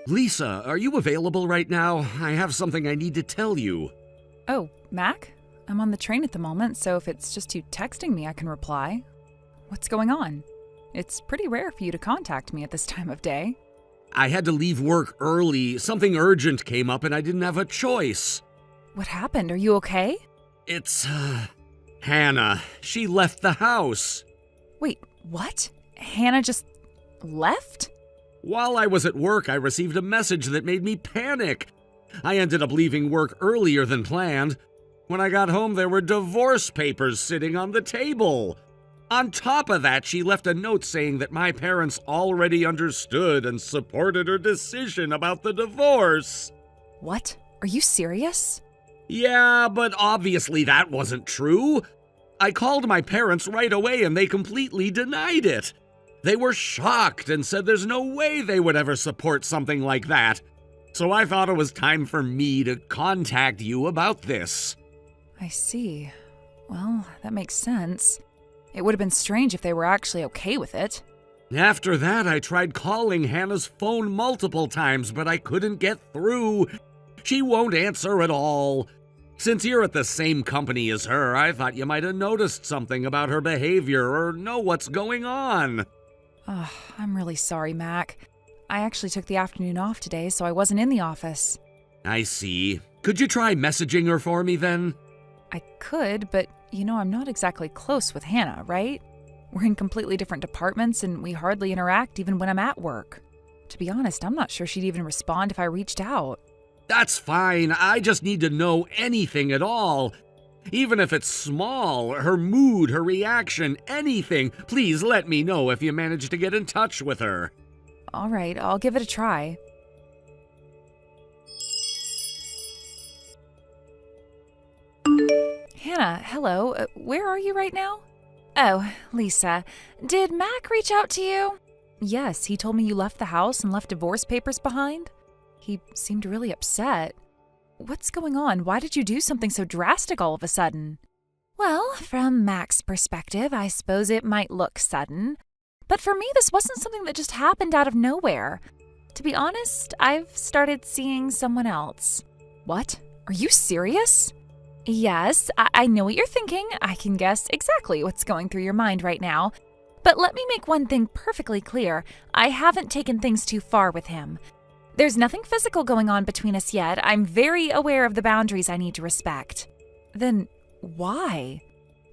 Lisa, are you available right now? I have something I need to tell you. Oh, Mac? I'm on the train at the moment, so if it's just you texting me, I can reply. What's going on? It's pretty rare for you to contact me at this time of day. I had to leave work early. Something urgent came up and I didn't have a choice. What happened? Are you okay? It's, Hannah. She left the house. Wait, what? Hannah just left? While I was at work, I received a message that made me panic. I ended up leaving work earlier than planned. When I got home, there were divorce papers sitting on the table. On top of that, she left a note saying that my parents already understood and supported her decision about the divorce. What? Are you serious? Yeah, but obviously that wasn't true. I called my parents right away and they completely denied it. They were shocked and said there's no way they would ever support something like that. So I thought it was time for me to contact you about this. I see. Well, that makes sense. It would have been strange if they were actually okay with it. After that, I tried calling Hannah's phone multiple times, but I couldn't get through. She won't answer at all. Since you're at the same company as her, I thought you might have noticed something about her behavior or know what's going on. Oh, I'm really sorry, Mac. I actually took the afternoon off today, so I wasn't in the office. I see. Could you try messaging her for me then? I could, but I'm not exactly close with Hannah, right? We're in completely different departments and we hardly interact even when I'm at work. To be honest, I'm not sure she'd even respond if I reached out. That's fine. I just need to know anything at all. Even if it's small, her mood, her reaction, anything. Please let me know if you manage to get in touch with her. All right, I'll give it a try. Hannah, hello. Where are you right now? Oh, Lisa. Did Mac reach out to you? Yes, he told me you left the house and left divorce papers behind. He seemed really upset. What's going on? Why did you do something so drastic all of a sudden? Well, from Mac's perspective, I suppose it might look sudden. But for me, this wasn't something that just happened out of nowhere. To be honest, I've started seeing someone else. What? Are you serious? Yes, I know what you're thinking. I can guess exactly what's going through your mind right now. But let me make one thing perfectly clear. I haven't taken things too far with him. There's nothing physical going on between us yet. I'm very aware of the boundaries I need to respect. Then why?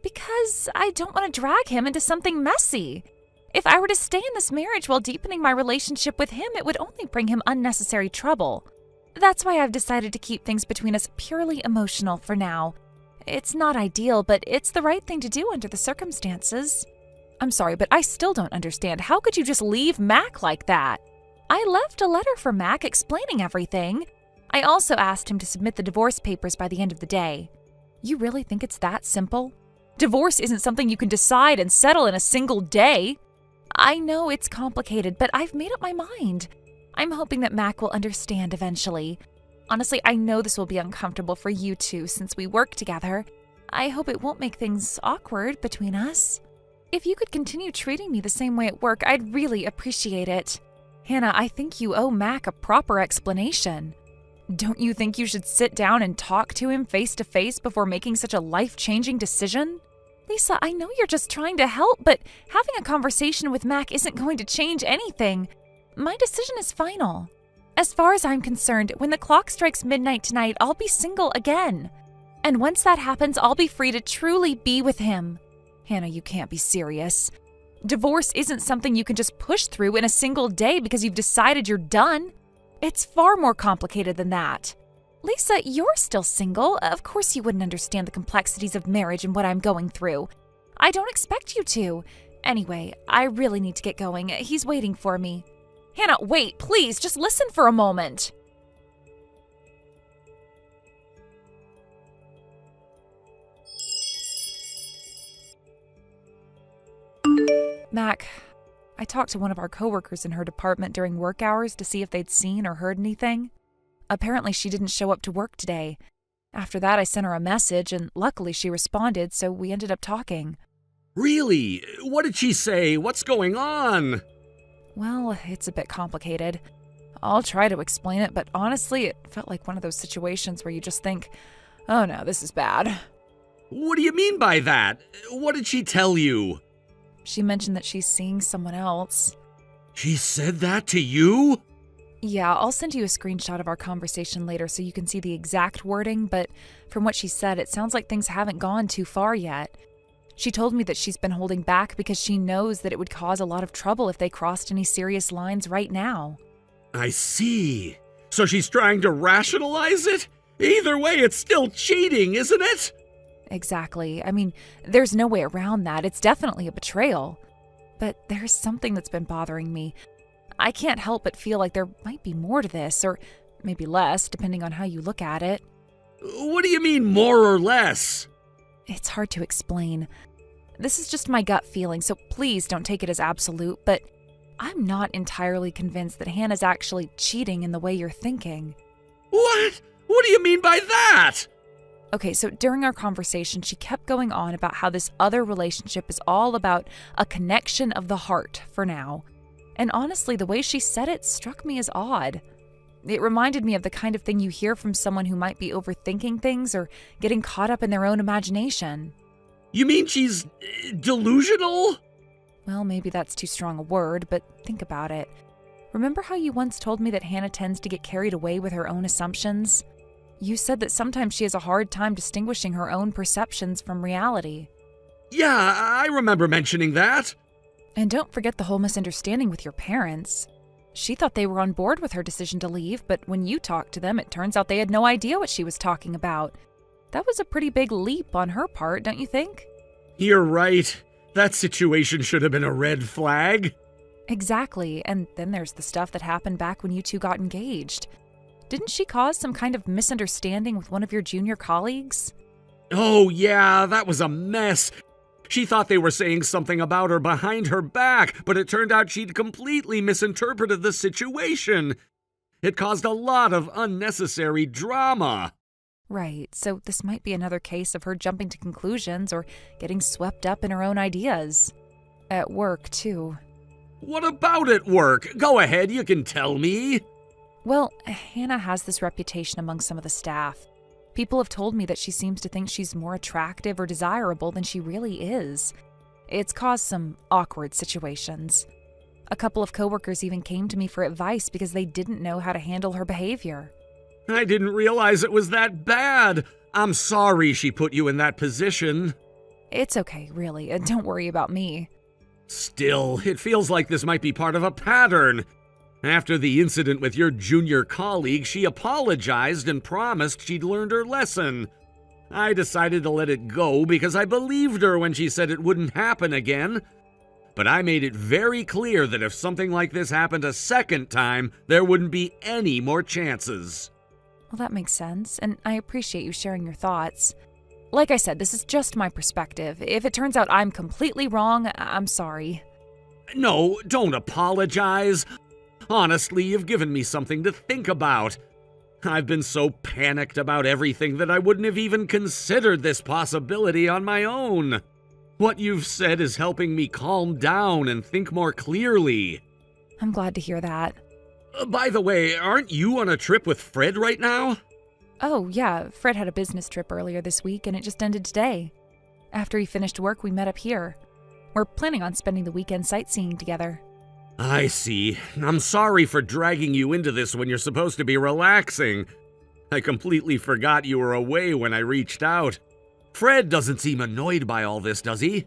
Because I don't want to drag him into something messy. If I were to stay in this marriage while deepening my relationship with him, it would only bring him unnecessary trouble. That's why I've decided to keep things between us purely emotional for now. It's not ideal, but it's the right thing to do under the circumstances. I'm sorry, but I still don't understand. How could you just leave Mac like that? I left a letter for Mac explaining everything. I also asked him to submit the divorce papers by the end of the day. You really think it's that simple? Divorce isn't something you can decide and settle in a single day. I know it's complicated, but I've made up my mind. I'm hoping that Mac will understand eventually. Honestly, I know this will be uncomfortable for you two since we work together. I hope it won't make things awkward between us. If you could continue treating me the same way at work, I'd really appreciate it. Hannah, I think you owe Mac a proper explanation. Don't you think you should sit down and talk to him face to face before making such a life-changing decision? Lisa, I know you're just trying to help, but having a conversation with Mac isn't going to change anything. My decision is final. As far as I'm concerned, when the clock strikes midnight tonight, I'll be single again. And once that happens, I'll be free to truly be with him. Hannah, you can't be serious. Divorce isn't something you can just push through in a single day because you've decided you're done. It's far more complicated than that. Lisa, you're still single. Of course you wouldn't understand the complexities of marriage and what I'm going through. I don't expect you to. Anyway, I really need to get going. He's waiting for me. Hannah, wait, please, just listen for a moment. Mac, I talked to one of our coworkers in her department during work hours to see if they'd seen or heard anything. Apparently, she didn't show up to work today. After that, I sent her a message, and luckily she responded, so we ended up talking. Really? What did she say? What's going on? Well, it's a bit complicated. I'll try to explain it, but honestly, it felt like one of those situations where you just think, oh no, this is bad. What do you mean by that? What did she tell you? She mentioned that she's seeing someone else. She said that to you? Yeah, I'll send you a screenshot of our conversation later so you can see the exact wording, but from what she said, it sounds like things haven't gone too far yet. She told me that she's been holding back because she knows that it would cause a lot of trouble if they crossed any serious lines right now. I see. So she's trying to rationalize it? Either way, it's still cheating, isn't it? Exactly. I mean, there's no way around that. It's definitely a betrayal. But there's something that's been bothering me. I can't help but feel like there might be more to this, or maybe less, depending on how you look at it. What do you mean, more or less? It's hard to explain. This is just my gut feeling, so please don't take it as absolute, but I'm not entirely convinced that Hannah's actually cheating in the way you're thinking. What? What do you mean by that? Okay, so during our conversation, she kept going on about how this other relationship is all about a connection of the heart for now. And honestly, the way she said it struck me as odd. It reminded me of the kind of thing you hear from someone who might be overthinking things or getting caught up in their own imagination. You mean she's delusional? Well, maybe that's too strong a word, but think about it. Remember how you once told me that Hannah tends to get carried away with her own assumptions? You said that sometimes she has a hard time distinguishing her own perceptions from reality. Yeah, I remember mentioning that. And don't forget the whole misunderstanding with your parents. She thought they were on board with her decision to leave, but when you talked to them, it turns out they had no idea what she was talking about. That was a pretty big leap on her part, don't you think? You're right. That situation should have been a red flag. Exactly, and then there's the stuff that happened back when you two got engaged. Didn't she cause some kind of misunderstanding with one of your junior colleagues? Oh yeah, that was a mess. She thought they were saying something about her behind her back, but it turned out she'd completely misinterpreted the situation. It caused a lot of unnecessary drama. Right, so this might be another case of her jumping to conclusions or getting swept up in her own ideas. At work, too. What about at work? Go ahead, you can tell me. Well, Hannah has this reputation among some of the staff. People have told me that she seems to think she's more attractive or desirable than she really is. It's caused some awkward situations. A couple of coworkers even came to me for advice because they didn't know how to handle her behavior. I didn't realize it was that bad. I'm sorry she put you in that position. It's okay, really. Don't worry about me. Still, it feels like this might be part of a pattern. After the incident with your junior colleague, she apologized and promised she'd learned her lesson. I decided to let it go because I believed her when she said it wouldn't happen again. But I made it very clear that if something like this happened a second time, there wouldn't be any more chances. Well, that makes sense, and I appreciate you sharing your thoughts. Like I said, this is just my perspective. If it turns out I'm completely wrong, I'm sorry. No, don't apologize. Honestly, you've given me something to think about. I've been so panicked about everything that I wouldn't have even considered this possibility on my own. What you've said is helping me calm down and think more clearly. I'm glad to hear that. By the way, aren't you on a trip with Fred right now? Oh, yeah, Fred had a business trip earlier this week and it just ended today. After he finished work, we met up here. We're planning on spending the weekend sightseeing together. I see. I'm sorry for dragging you into this when you're supposed to be relaxing. I completely forgot you were away when I reached out. Fred doesn't seem annoyed by all this, does he?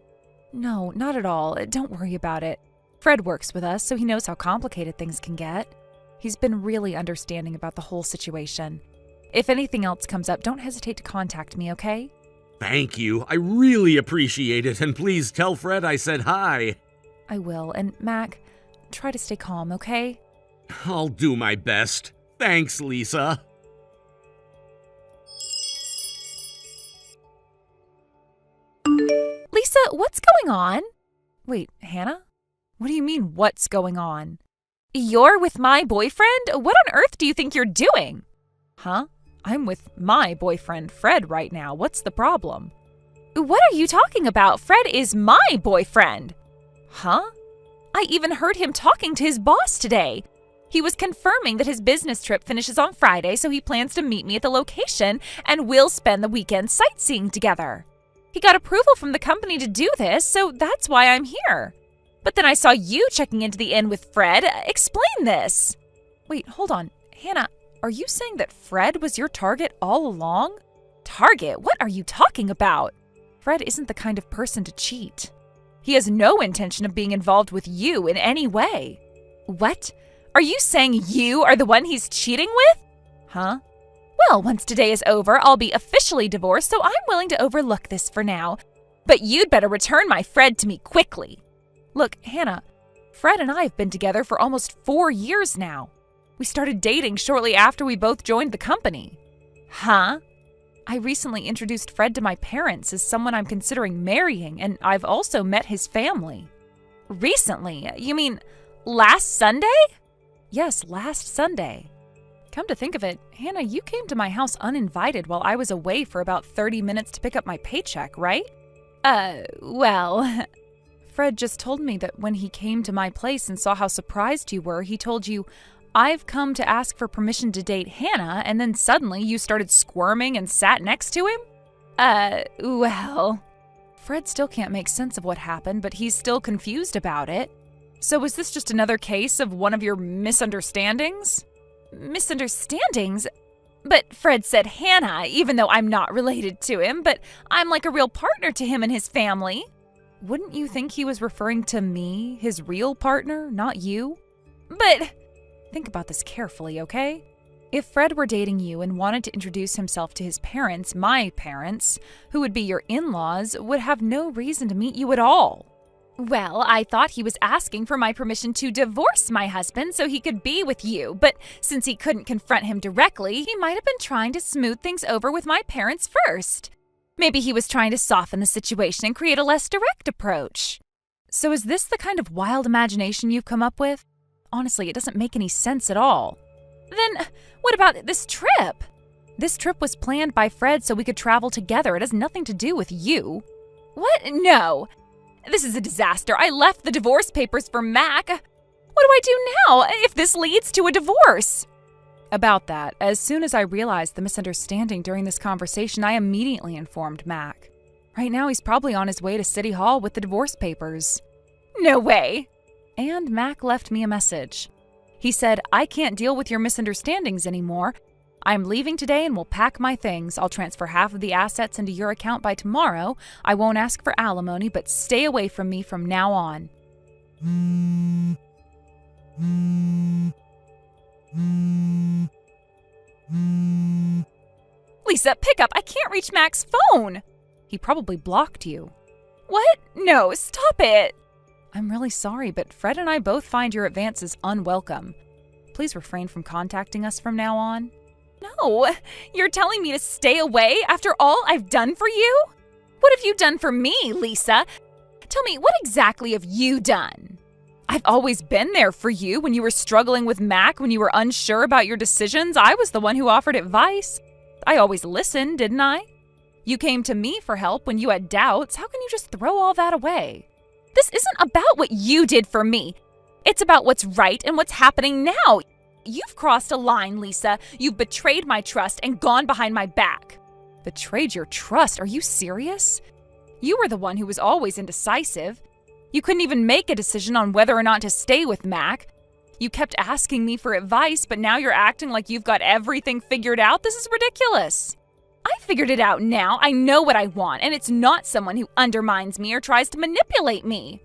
No, not at all. Don't worry about it. Fred works with us, so he knows how complicated things can get. He's been really understanding about the whole situation. If anything else comes up, don't hesitate to contact me, okay? Thank you. I really appreciate it, and please tell Fred I said hi. I will, and Mac, try to stay calm, okay? I'll do my best. Thanks, Lisa. Lisa, what's going on? Wait, Hannah? What do you mean, what's going on? You're with my boyfriend? What on earth do you think you're doing? Huh? I'm with my boyfriend, Fred, right now. What's the problem? What are you talking about? Fred is my boyfriend. Huh? I even heard him talking to his boss today. He was confirming that his business trip finishes on Friday, so he plans to meet me at the location and we'll spend the weekend sightseeing together. He got approval from the company to do this, so that's why I'm here. But then I saw you checking into the inn with Fred. Explain this. Wait, hold on. Hannah, are you saying that Fred was your target all along? Target? What are you talking about? Fred isn't the kind of person to cheat. He has no intention of being involved with you in any way. What? Are you saying you are the one he's cheating with? Huh? Well, once today is over, I'll be officially divorced, so I'm willing to overlook this for now. But you'd better return my Fred to me quickly. Look, Hannah, Fred and I have been together for almost 4 years now. We started dating shortly after we both joined the company. Huh? I recently introduced Fred to my parents as someone I'm considering marrying, and I've also met his family. Recently? You mean last Sunday? Yes, last Sunday. Come to think of it, Hannah, you came to my house uninvited while I was away for about 30 minutes to pick up my paycheck, right? Well... Fred just told me that when he came to my place and saw how surprised you were, he told you, I've come to ask for permission to date Hannah, and then suddenly you started squirming and sat next to him? Well... Fred still can't make sense of what happened, but he's still confused about it. So was this just another case of one of your misunderstandings? Misunderstandings? But Fred said Hannah, even though I'm not related to him, but I'm like a real partner to him and his family. Wouldn't you think he was referring to me, his real partner, not you? But think about this carefully, okay? If Fred were dating you and wanted to introduce himself to his parents, my parents, who would be your in-laws, would have no reason to meet you at all. Well, I thought he was asking for my permission to divorce my husband so he could be with you, but since he couldn't confront him directly, he might have been trying to smooth things over with my parents first. Maybe he was trying to soften the situation and create a less direct approach. So is this the kind of wild imagination you've come up with? Honestly, it doesn't make any sense at all. Then what about this trip? This trip was planned by Fred so we could travel together. It has nothing to do with you. What? No. This is a disaster. I left the divorce papers for Mac. What do I do now if this leads to a divorce? About that, as soon as I realized the misunderstanding during this conversation, I immediately informed Mac. Right now, he's probably on his way to City Hall with the divorce papers. No way. And Mac left me a message. He said, I can't deal with your misunderstandings anymore. I'm leaving today and will pack my things. I'll transfer half of the assets into your account by tomorrow. I won't ask for alimony, but stay away from me from now on. Lisa, pick up. I can't reach Mac's phone. He probably blocked you. What? No, stop it. I'm really sorry, but Fred and I both find your advances unwelcome. Please refrain from contacting us from now on. No, you're telling me to stay away after all I've done for you? What have you done for me, Lisa? Tell me, what exactly have you done? I've always been there for you when you were struggling with Mac, when you were unsure about your decisions. I was the one who offered advice. I always listened, didn't I? You came to me for help when you had doubts. How can you just throw all that away? This isn't about what you did for me. It's about what's right and what's happening now. You've crossed a line, Lisa. You've betrayed my trust and gone behind my back. Betrayed your trust? Are you serious? You were the one who was always indecisive. You couldn't even make a decision on whether or not to stay with Mac. You kept asking me for advice, but now you're acting like you've got everything figured out. This is ridiculous. I figured it out now. I know what I want, and it's not someone who undermines me or tries to manipulate me.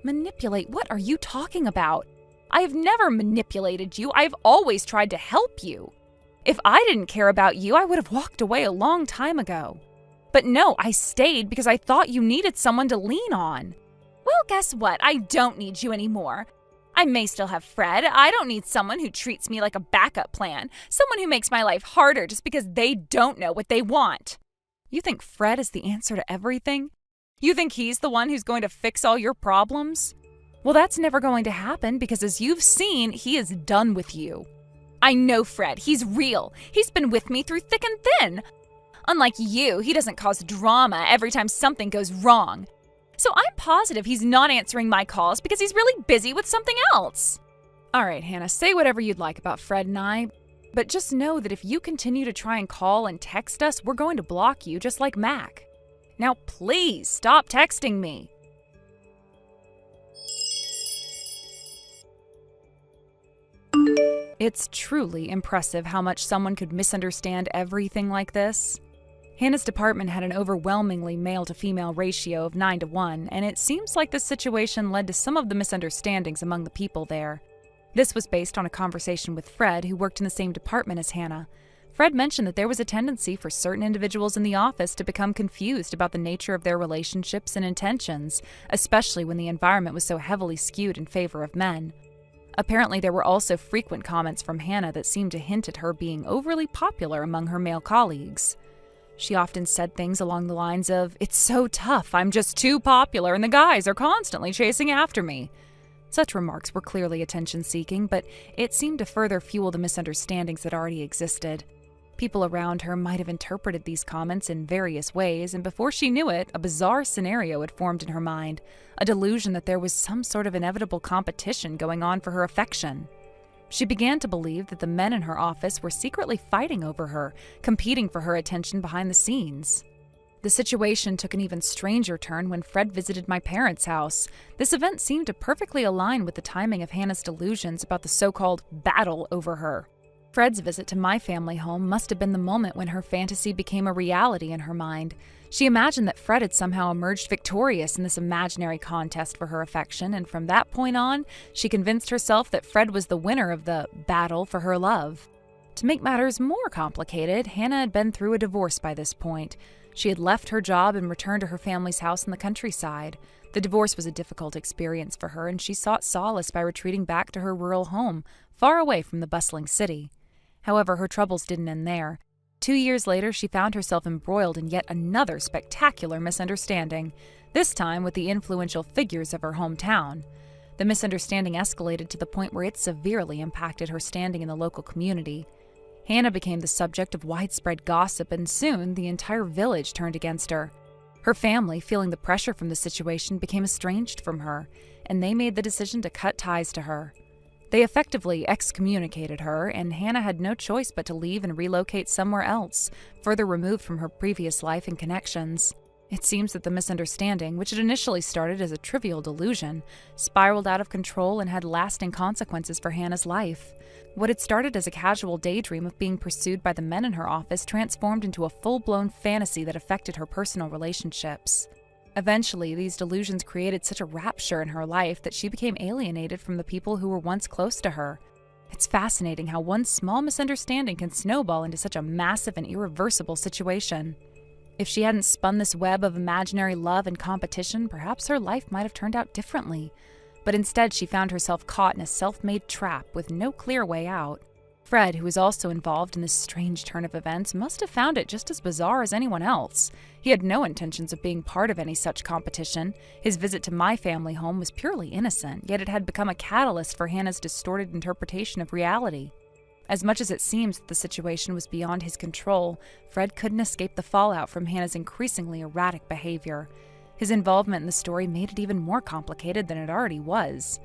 Manipulate? What are you talking about? I have never manipulated you. I've always tried to help you. If I didn't care about you, I would have walked away a long time ago. But no, I stayed because I thought you needed someone to lean on. Well, guess what? I don't need you anymore. I may still have Fred. I don't need someone who treats me like a backup plan, someone who makes my life harder just because they don't know what they want. You think Fred is the answer to everything? You think he's the one who's going to fix all your problems? Well, that's never going to happen because as you've seen, he is done with you. I know Fred. He's real. He's been with me through thick and thin. Unlike you, he doesn't cause drama every time something goes wrong. So I'm positive he's not answering my calls because he's really busy with something else. All right, Hannah, say whatever you'd like about Fred and I, but just know that if you continue to try and call and text us, we're going to block you just like Mac. Now, please stop texting me. It's truly impressive how much someone could misunderstand everything like this. Hannah's department had an overwhelmingly male-to-female ratio of 9-to-1, and it seems like this situation led to some of the misunderstandings among the people there. This was based on a conversation with Fred, who worked in the same department as Hannah. Fred mentioned that there was a tendency for certain individuals in the office to become confused about the nature of their relationships and intentions, especially when the environment was so heavily skewed in favor of men. Apparently, there were also frequent comments from Hannah that seemed to hint at her being overly popular among her male colleagues. She often said things along the lines of, "It's so tough, I'm just too popular and the guys are constantly chasing after me." Such remarks were clearly attention-seeking, but it seemed to further fuel the misunderstandings that already existed. People around her might have interpreted these comments in various ways, and before she knew it, a bizarre scenario had formed in her mind, a delusion that there was some sort of inevitable competition going on for her affection. She began to believe that the men in her office were secretly fighting over her, competing for her attention behind the scenes. The situation took an even stranger turn when Fred visited my parents' house. This event seemed to perfectly align with the timing of Hannah's delusions about the so-called battle over her. Fred's visit to my family home must have been the moment when her fantasy became a reality in her mind. She imagined that Fred had somehow emerged victorious in this imaginary contest for her affection, and from that point on, she convinced herself that Fred was the winner of the battle for her love. To make matters more complicated, Hannah had been through a divorce by this point. She had left her job and returned to her family's house in the countryside. The divorce was a difficult experience for her, and she sought solace by retreating back to her rural home, far away from the bustling city. However, her troubles didn't end there. 2 years later, she found herself embroiled in yet another spectacular misunderstanding, this time with the influential figures of her hometown. The misunderstanding escalated to the point where it severely impacted her standing in the local community. Hannah became the subject of widespread gossip, and soon the entire village turned against her. Her family, feeling the pressure from the situation, became estranged from her, and they made the decision to cut ties to her. They effectively excommunicated her, and Hannah had no choice but to leave and relocate somewhere else, further removed from her previous life and connections. It seems that the misunderstanding, which had initially started as a trivial delusion, spiraled out of control and had lasting consequences for Hannah's life. What had started as a casual daydream of being pursued by the men in her office transformed into a full-blown fantasy that affected her personal relationships. Eventually, these delusions created such a rapture in her life that she became alienated from the people who were once close to her. It's fascinating how one small misunderstanding can snowball into such a massive and irreversible situation. If she hadn't spun this web of imaginary love and competition, perhaps her life might have turned out differently. But instead, she found herself caught in a self-made trap with no clear way out. Fred, who was also involved in this strange turn of events, must have found it just as bizarre as anyone else. He had no intentions of being part of any such competition. His visit to my family home was purely innocent, yet it had become a catalyst for Hannah's distorted interpretation of reality. As much as it seems that the situation was beyond his control, Fred couldn't escape the fallout from Hannah's increasingly erratic behavior. His involvement in the story made it even more complicated than it already was.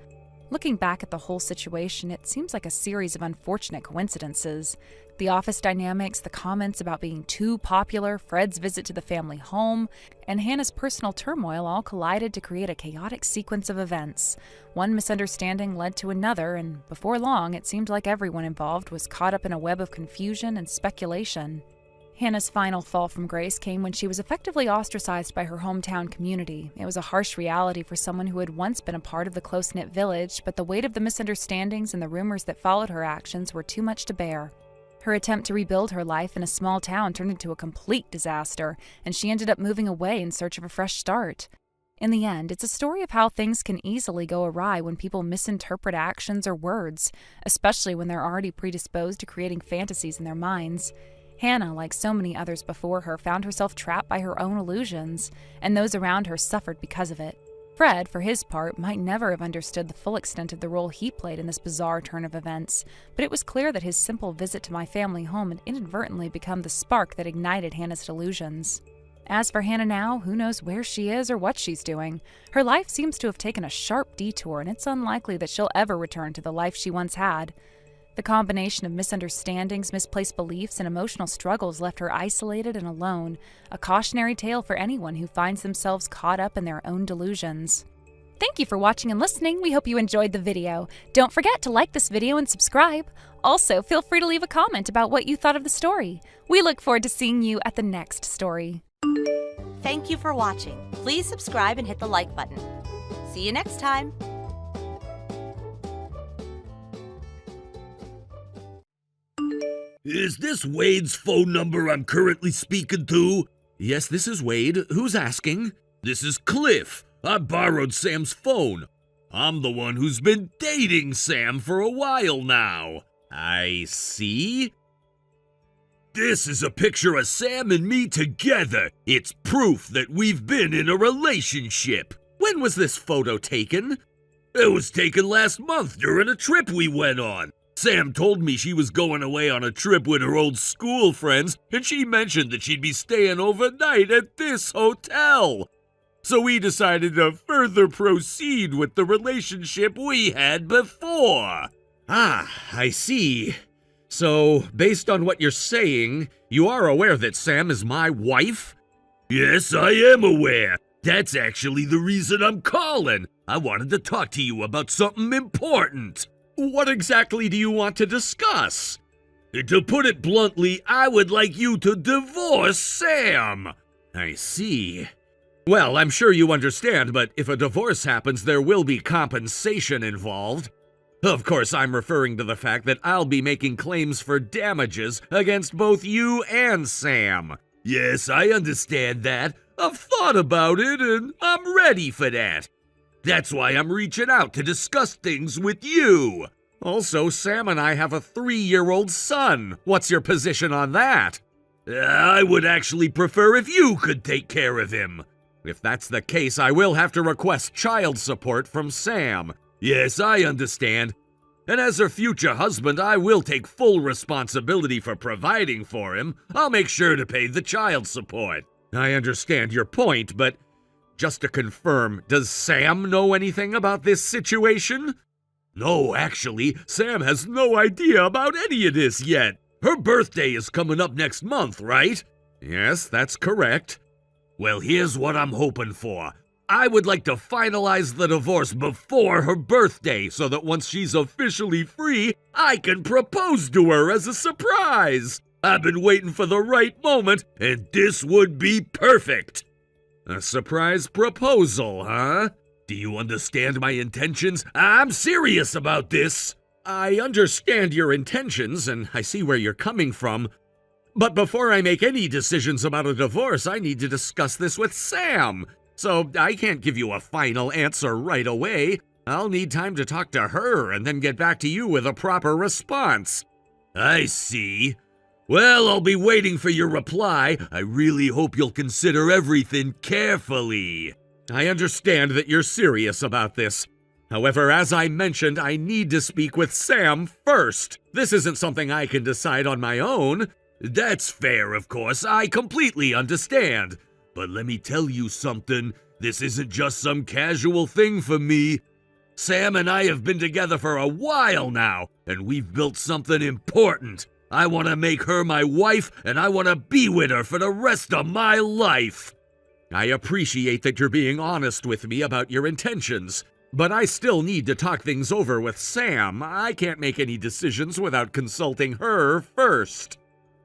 Looking back at the whole situation, it seems like a series of unfortunate coincidences. The office dynamics, the comments about being too popular, Fred's visit to the family home, and Hannah's personal turmoil all collided to create a chaotic sequence of events. One misunderstanding led to another, and before long, it seemed like everyone involved was caught up in a web of confusion and speculation. Hannah's final fall from grace came when she was effectively ostracized by her hometown community. It was a harsh reality for someone who had once been a part of the close-knit village, but the weight of the misunderstandings and the rumors that followed her actions were too much to bear. Her attempt to rebuild her life in a small town turned into a complete disaster, and she ended up moving away in search of a fresh start. In the end, it's a story of how things can easily go awry when people misinterpret actions or words, especially when they're already predisposed to creating fantasies in their minds. Hannah, like so many others before her, found herself trapped by her own illusions, and those around her suffered because of it. Fred, for his part, might never have understood the full extent of the role he played in this bizarre turn of events, but it was clear that his simple visit to my family home had inadvertently become the spark that ignited Hannah's delusions. As for Hannah now, who knows where she is or what she's doing. Her life seems to have taken a sharp detour, and it's unlikely that she'll ever return to the life she once had. The combination of misunderstandings, misplaced beliefs, and emotional struggles left her isolated and alone, a cautionary tale for anyone who finds themselves caught up in their own delusions. Thank you for watching and listening. We hope you enjoyed the video. Don't forget to like this video and subscribe. Also, feel free to leave a comment about what you thought of the story. We look forward to seeing you at the next story. Thank you for watching. Please subscribe and hit the like button. See you next time. Is this Wade's phone number I'm currently speaking to? Yes, this is Wade. Who's asking? This is Cliff. I borrowed Sam's phone. I'm the one who's been dating Sam for a while now. I see. This is a picture of Sam and me together. It's proof that we've been in a relationship. When was this photo taken? It was taken last month during a trip we went on. Sam told me she was going away on a trip with her old school friends, and she mentioned that she'd be staying overnight at this hotel. So we decided to further proceed with the relationship we had before. Ah, I see. So, based on what you're saying, you are aware that Sam is my wife? Yes, I am aware. That's actually the reason I'm calling. I wanted to talk to you about something important. What exactly do you want to discuss? To put it bluntly, I would like you to divorce Sam. I see. Well, I'm sure you understand, but if a divorce happens, there will be compensation involved. Of course, I'm referring to the fact that I'll be making claims for damages against both you and Sam. Yes, I understand that. I've thought about it, and I'm ready for that. That's why I'm reaching out to discuss things with you. Also, Sam and I have a 3-year-old son. What's your position on that? I would actually prefer if you could take care of him. If that's the case, I will have to request child support from Sam. Yes, I understand. And as her future husband, I will take full responsibility for providing for him. I'll make sure to pay the child support. I understand your point, but just to confirm, does Sam know anything about this situation? No, actually, Sam has no idea about any of this yet. Her birthday is coming up next month, right? Yes, that's correct. Well, here's what I'm hoping for. I would like to finalize the divorce before her birthday so that once she's officially free, I can propose to her as a surprise. I've been waiting for the right moment, and this would be perfect. A surprise proposal, huh? Do you understand my intentions? I'm serious about this. I understand your intentions, and I see where you're coming from. But before I make any decisions about a divorce, I need to discuss this with Sam. So I can't give you a final answer right away. I'll need time to talk to her and then get back to you with a proper response. I see. Well, I'll be waiting for your reply. I really hope you'll consider everything carefully. I understand that you're serious about this. However, as I mentioned, I need to speak with Sam first. This isn't something I can decide on my own. That's fair, of course. I completely understand. But let me tell you something. This isn't just some casual thing for me. Sam and I have been together for a while now, and we've built something important. I want to make her my wife, and I want to be with her for the rest of my life. I appreciate that you're being honest with me about your intentions, but I still need to talk things over with Sam. I can't make any decisions without consulting her first.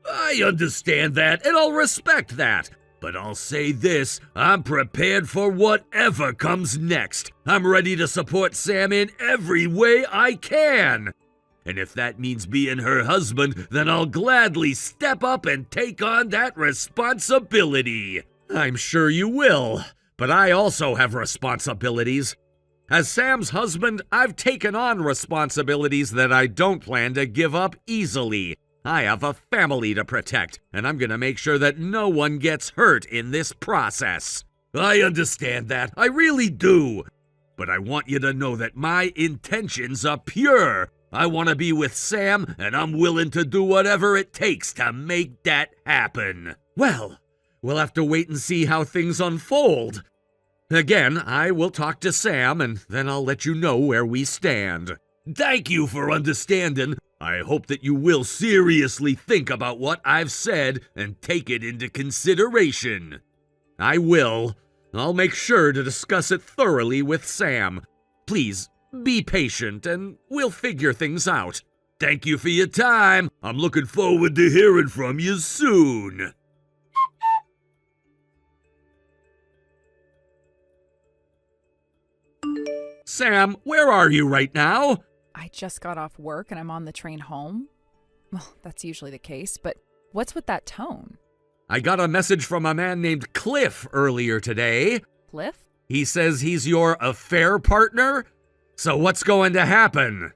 I understand that, and I'll respect that. But I'll say this, I'm prepared for whatever comes next. I'm ready to support Sam in every way I can. And if that means being her husband, then I'll gladly step up and take on that responsibility. I'm sure you will, but I also have responsibilities. As Sam's husband, I've taken on responsibilities that I don't plan to give up easily. I have a family to protect, and I'm gonna make sure that no one gets hurt in this process. I understand that, I really do. But I want you to know that my intentions are pure. I want to be with Sam, and I'm willing to do whatever it takes to make that happen. Well, we'll have to wait and see how things unfold. Again, I will talk to Sam, and then I'll let you know where we stand. Thank you for understanding. I hope that you will seriously think about what I've said and take it into consideration. I will. I'll make sure to discuss it thoroughly with Sam. Please, be patient, and we'll figure things out. Thank you for your time. I'm looking forward to hearing from you soon. Sam, where are you right now? I just got off work and I'm on the train home. Well, that's usually the case, but what's with that tone? I got a message from a man named Cliff earlier today. Cliff? He says he's your affair partner? So what's going to happen?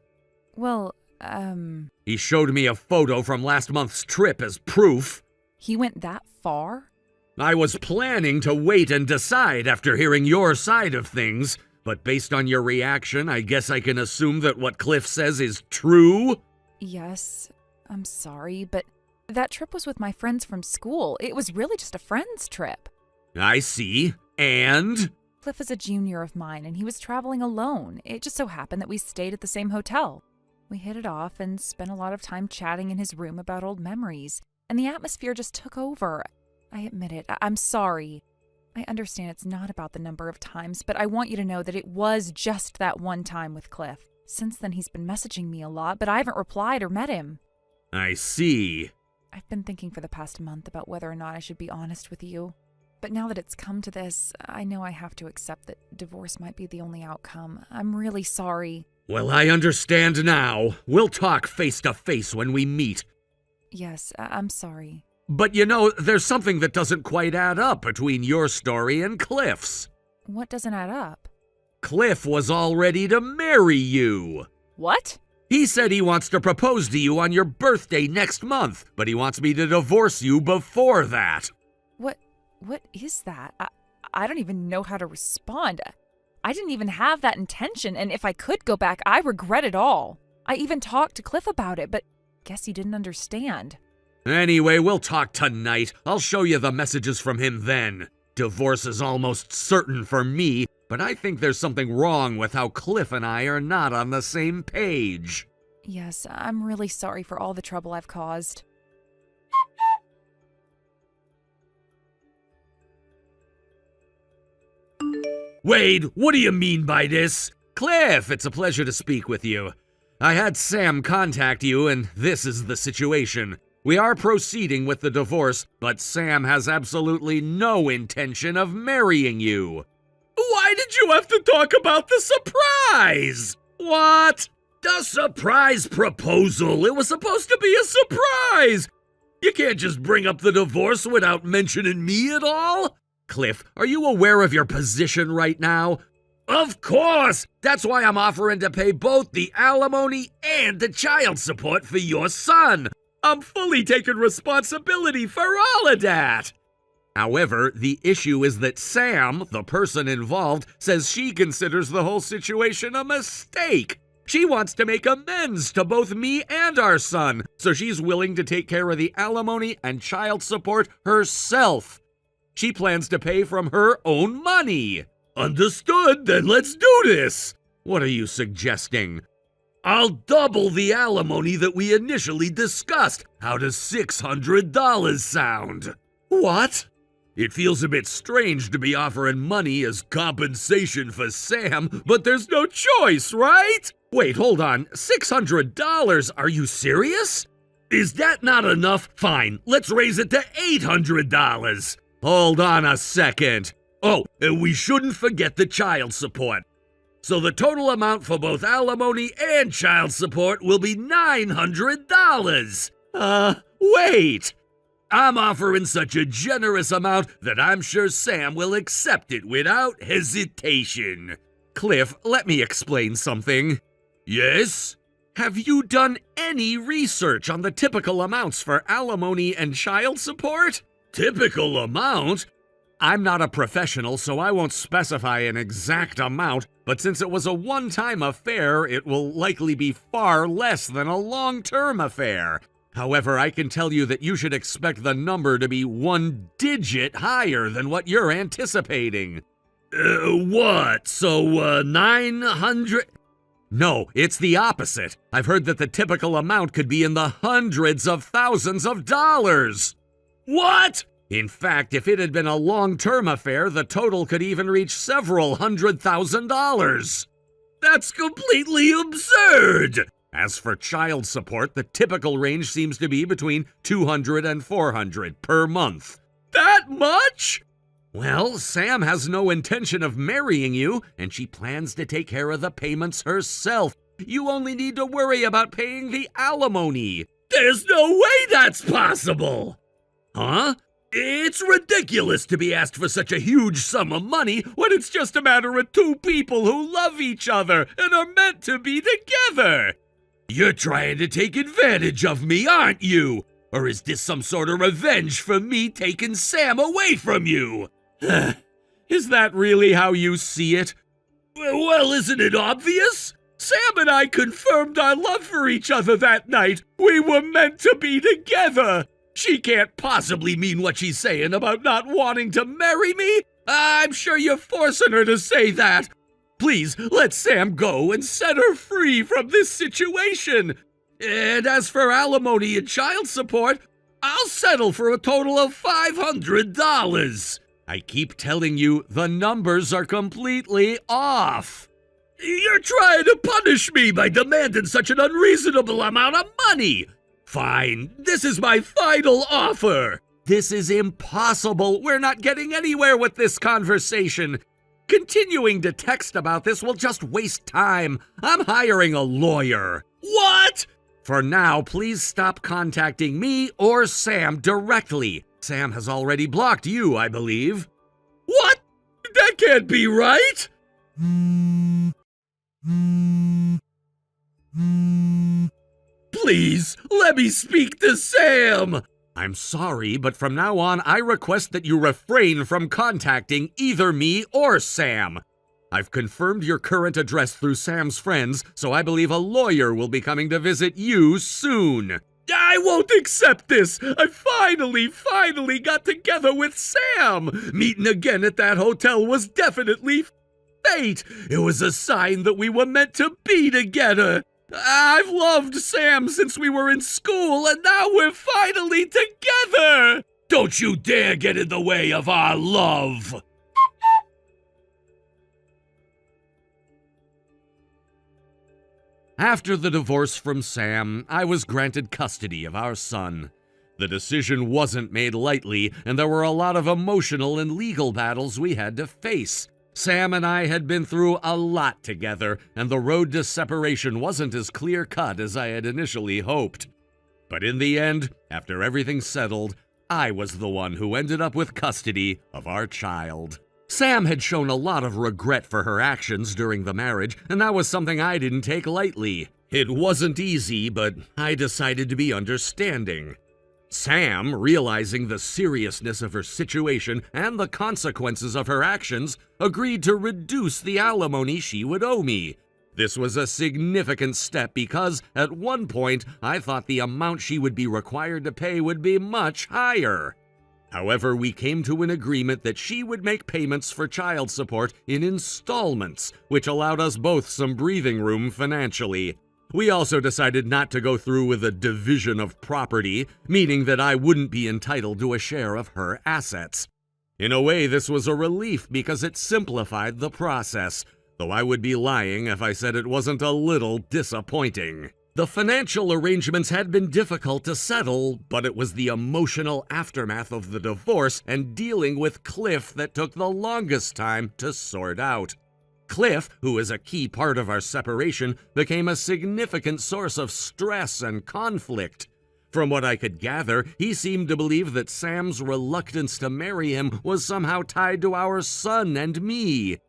Well, He showed me a photo from last month's trip as proof. he went that far? I was planning to wait and decide after hearing your side of things, but based on your reaction, I guess I can assume that what Cliff says is true? Yes, I'm sorry, but that trip was with my friends from school. It was really just a friend's trip. I see. And? Cliff is a junior of mine, and he was traveling alone. It just so happened that we stayed at the same hotel. We hit it off and spent a lot of time chatting in his room about old memories, and the atmosphere just took over. I admit it. I'm sorry. I understand it's not about the number of times, but I want you to know that it was just that one time with Cliff. Since then, he's been messaging me a lot, but I haven't replied or met him. I see. I've been thinking for the past month about whether or not I should be honest with you. But now that it's come to this, I know I have to accept that divorce might be the only outcome. I'm really sorry. Well, I understand now. We'll talk face to face when we meet. Yes, I'm sorry. But you know, there's something that doesn't quite add up between your story and Cliff's. What doesn't add up? Cliff was all ready to marry you. What? He said he wants to propose to you on your birthday next month, but he wants me to divorce you before that. What is that? I don't even know how to respond. I didn't even have that intention, and if I could go back, I regret it all. I even talked to Cliff about it, but guess he didn't understand. Anyway, we'll talk tonight. I'll show you the messages from him then. Divorce is almost certain for me, but I think there's something wrong with how Cliff and I are not on the same page. Yes, I'm really sorry for all the trouble I've caused. Wade, what do you mean by this? Cliff, it's a pleasure to speak with you. I had Sam contact you, and this is the situation. We are proceeding with the divorce, but Sam has absolutely no intention of marrying you. Why did you have to talk about the surprise? What? The surprise proposal. It was supposed to be a surprise. You can't just bring up the divorce without mentioning me at all. Cliff, are you aware of your position right now? Of course! That's why I'm offering to pay both the alimony and the child support for your son. I'm fully taking responsibility for all of that. However, the issue is that Sam, the person involved, says she considers the whole situation a mistake. She wants to make amends to both me and our son, so she's willing to take care of the alimony and child support herself. She plans to pay from her own money. Understood, then let's do this. What are you suggesting? I'll double the alimony that we initially discussed. How does $600 sound? What? It feels a bit strange to be offering money as compensation for Sam, but there's no choice, right? Wait, hold on. $600? Are you serious? Is that not enough? Fine, let's raise it to $800. Hold on a second. Oh, and we shouldn't forget the child support. So the total amount for both alimony and child support will be $900. Wait! I'm offering such a generous amount that I'm sure Sam will accept it without hesitation. Cliff, let me explain something. Yes? Have you done any research on the typical amounts for alimony and child support? Typical amount? I'm not a professional, so I won't specify an exact amount, but since it was a one-time affair, it will likely be far less than a long-term affair. However, I can tell you that you should expect the number to be 1 digit higher than what you're anticipating. What? So, 900? No, it's the opposite. I've heard that the typical amount could be in the hundreds of thousands of dollars. What? In fact, if it had been a long-term affair, the total could even reach several $100,000. That's completely absurd! As for child support, the typical range seems to be between $200 and $400 per month. That much? Well, Sam has no intention of marrying you, and she plans to take care of the payments herself. You only need to worry about paying the alimony. There's no way that's possible! Huh? It's ridiculous to be asked for such a huge sum of money when it's just a matter of 2 people who love each other and are meant to be together. You're trying to take advantage of me, aren't you? Or is this some sort of revenge for me taking Sam away from you? Is that really how you see it? Well, isn't it obvious? Sam and I confirmed our love for each other that night. We were meant to be together. She can't possibly mean what she's saying about not wanting to marry me. I'm sure you're forcing her to say that. Please, let Sam go and set her free from this situation. And as for alimony and child support, I'll settle for a total of $500. I keep telling you, the numbers are completely off. You're trying to punish me by demanding such an unreasonable amount of money. Fine, this is my final offer. This is impossible. We're not getting anywhere with this conversation. Continuing to text about this will just waste time. I'm hiring a lawyer. What? For now, please stop contacting me or Sam directly. Sam has already blocked you, I believe. What? That can't be right. Please, let me speak to Sam. I'm sorry, but from now on, I request that you refrain from contacting either me or Sam. I've confirmed your current address through Sam's friends, so I believe a lawyer will be coming to visit you soon. I won't accept this. I finally got together with Sam. Meeting again at that hotel was definitely fate. It was a sign that we were meant to be together. I've loved Sam since we were in school, and now we're finally together. Don't you dare get in the way of our love. After the divorce from Sam, I was granted custody of our son. The decision wasn't made lightly, and there were a lot of emotional and legal battles we had to face. Sam and I had been through a lot together, and the road to separation wasn't as clear-cut as I had initially hoped. But in the end, after everything settled, I was the one who ended up with custody of our child. Sam had shown a lot of regret for her actions during the marriage, and that was something I didn't take lightly. It wasn't easy, but I decided to be understanding. Sam, realizing the seriousness of her situation and the consequences of her actions, agreed to reduce the alimony she would owe me. This was a significant step because, at one point, I thought the amount she would be required to pay would be much higher. However, we came to an agreement that she would make payments for child support in installments, which allowed us both some breathing room financially. We also decided not to go through with a division of property, meaning that I wouldn't be entitled to a share of her assets. In a way, this was a relief because it simplified the process, though I would be lying if I said it wasn't a little disappointing. The financial arrangements had been difficult to settle, but it was the emotional aftermath of the divorce and dealing with Cliff that took the longest time to sort out. Cliff, who is a key part of our separation, became a significant source of stress and conflict. From what I could gather, he seemed to believe that Sam's reluctance to marry him was somehow tied to our son and me.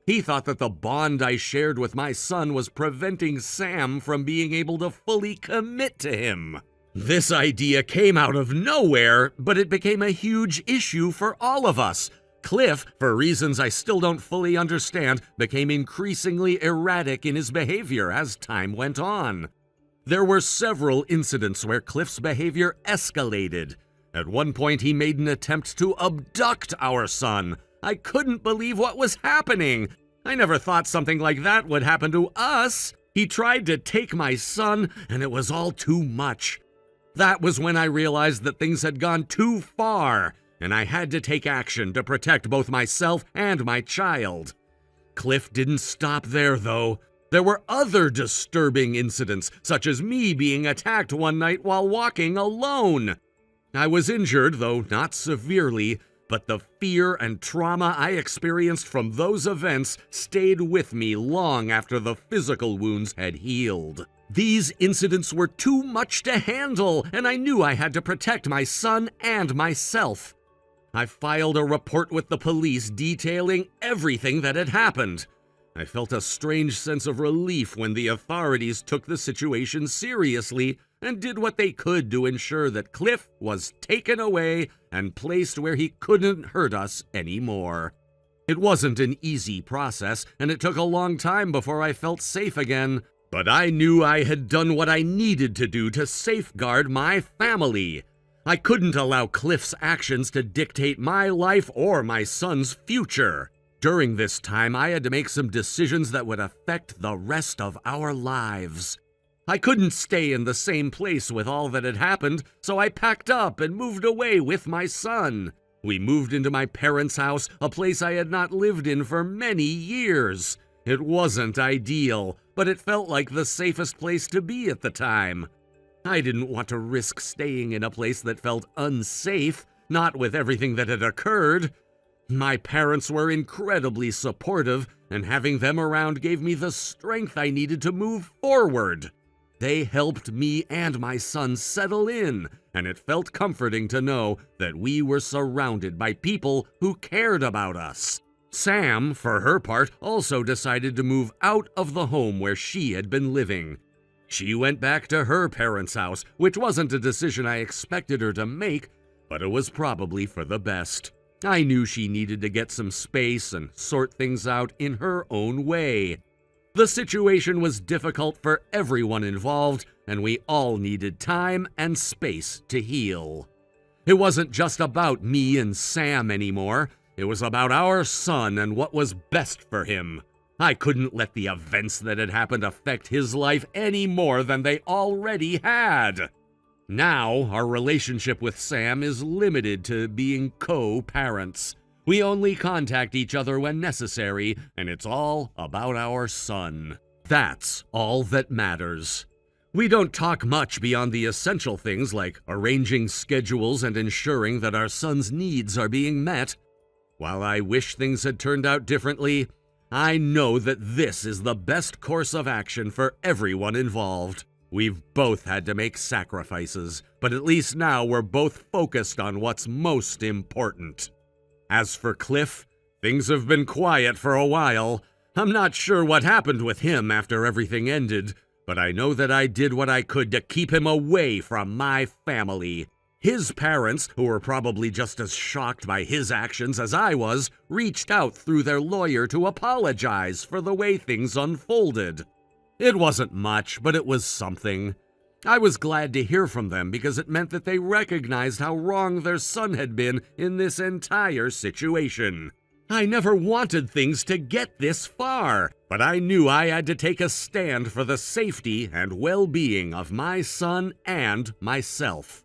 He thought that the bond I shared with my son was preventing Sam from being able to fully commit to him. This idea came out of nowhere, but it became a huge issue for all of us. Cliff, for reasons I still don't fully understand, became increasingly erratic in his behavior as time went on. There were several incidents where Cliff's behavior escalated. At one point, he made an attempt to abduct our son. I couldn't believe what was happening. I never thought something like that would happen to us. He tried to take my son, and it was all too much. That was when I realized that things had gone too far, and I had to take action to protect both myself and my child. Cliff didn't stop there, though. There were other disturbing incidents, such as me being attacked one night while walking alone. I was injured, though not severely, but the fear and trauma I experienced from those events stayed with me long after the physical wounds had healed. These incidents were too much to handle, and I knew I had to protect my son and myself. I filed a report with the police detailing everything that had happened. I felt a strange sense of relief when the authorities took the situation seriously and did what they could to ensure that Cliff was taken away and placed where he couldn't hurt us anymore. It wasn't an easy process, and it took a long time before I felt safe again, but I knew I had done what I needed to do to safeguard my family. I couldn't allow Cliff's actions to dictate my life or my son's future. During this time, I had to make some decisions that would affect the rest of our lives. I couldn't stay in the same place with all that had happened, so I packed up and moved away with my son. We moved into my parents' house, a place I had not lived in for many years. It wasn't ideal, but it felt like the safest place to be at the time. I didn't want to risk staying in a place that felt unsafe, not with everything that had occurred. My parents were incredibly supportive, and having them around gave me the strength I needed to move forward. They helped me and my son settle in, and it felt comforting to know that we were surrounded by people who cared about us. Sam, for her part, also decided to move out of the home where she had been living. She went back to her parents' house, which wasn't a decision I expected her to make, but it was probably for the best. I knew she needed to get some space and sort things out in her own way. The situation was difficult for everyone involved, and we all needed time and space to heal. It wasn't just about me and Sam anymore. It was about our son and what was best for him. I couldn't let the events that had happened affect his life any more than they already had. Now, our relationship with Sam is limited to being co-parents. We only contact each other when necessary, and it's all about our son. That's all that matters. We don't talk much beyond the essential things like arranging schedules and ensuring that our son's needs are being met. While I wish things had turned out differently, I know that this is the best course of action for everyone involved. We've both had to make sacrifices, but at least now we're both focused on what's most important. As for Cliff, things have been quiet for a while. I'm not sure what happened with him after everything ended, but I know that I did what I could to keep him away from my family. His parents, who were probably just as shocked by his actions as I was, reached out through their lawyer to apologize for the way things unfolded. It wasn't much, but it was something. I was glad to hear from them because it meant that they recognized how wrong their son had been in this entire situation. I never wanted things to get this far, but I knew I had to take a stand for the safety and well-being of my son and myself.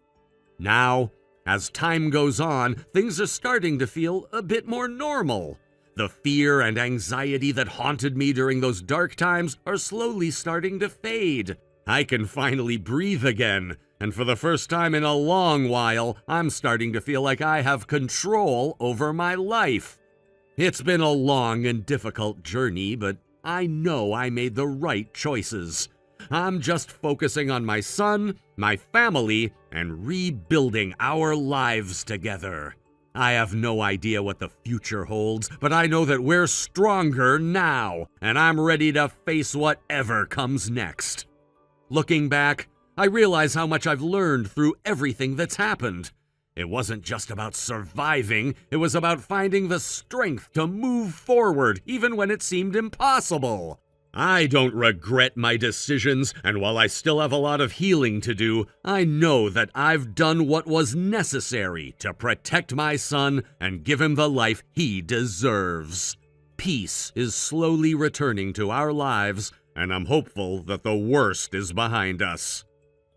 Now, as time goes on, things are starting to feel a bit more normal. The fear and anxiety that haunted me during those dark times are slowly starting to fade. I can finally breathe again, and for the first time in a long while, I'm starting to feel like I have control over my life. It's been a long and difficult journey, but I know I made the right choices. I'm just focusing on my son, my family, and rebuilding our lives together. I have no idea what the future holds, but I know that we're stronger now, and I'm ready to face whatever comes next. Looking back, I realize how much I've learned through everything that's happened. It wasn't just about surviving, it was about finding the strength to move forward even when it seemed impossible. I don't regret my decisions, and while I still have a lot of healing to do, I know that I've done what was necessary to protect my son and give him the life he deserves. Peace is slowly returning to our lives, and I'm hopeful that the worst is behind us.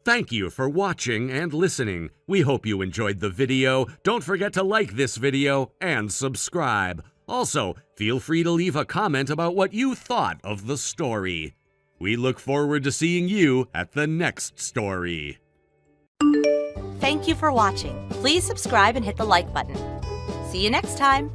Thank you for watching and listening. We hope you enjoyed the video. Don't forget to like this video and subscribe. Also, feel free to leave a comment about what you thought of the story. We look forward to seeing you at the next story. Thank you for watching. Please subscribe and hit the like button. See you next time.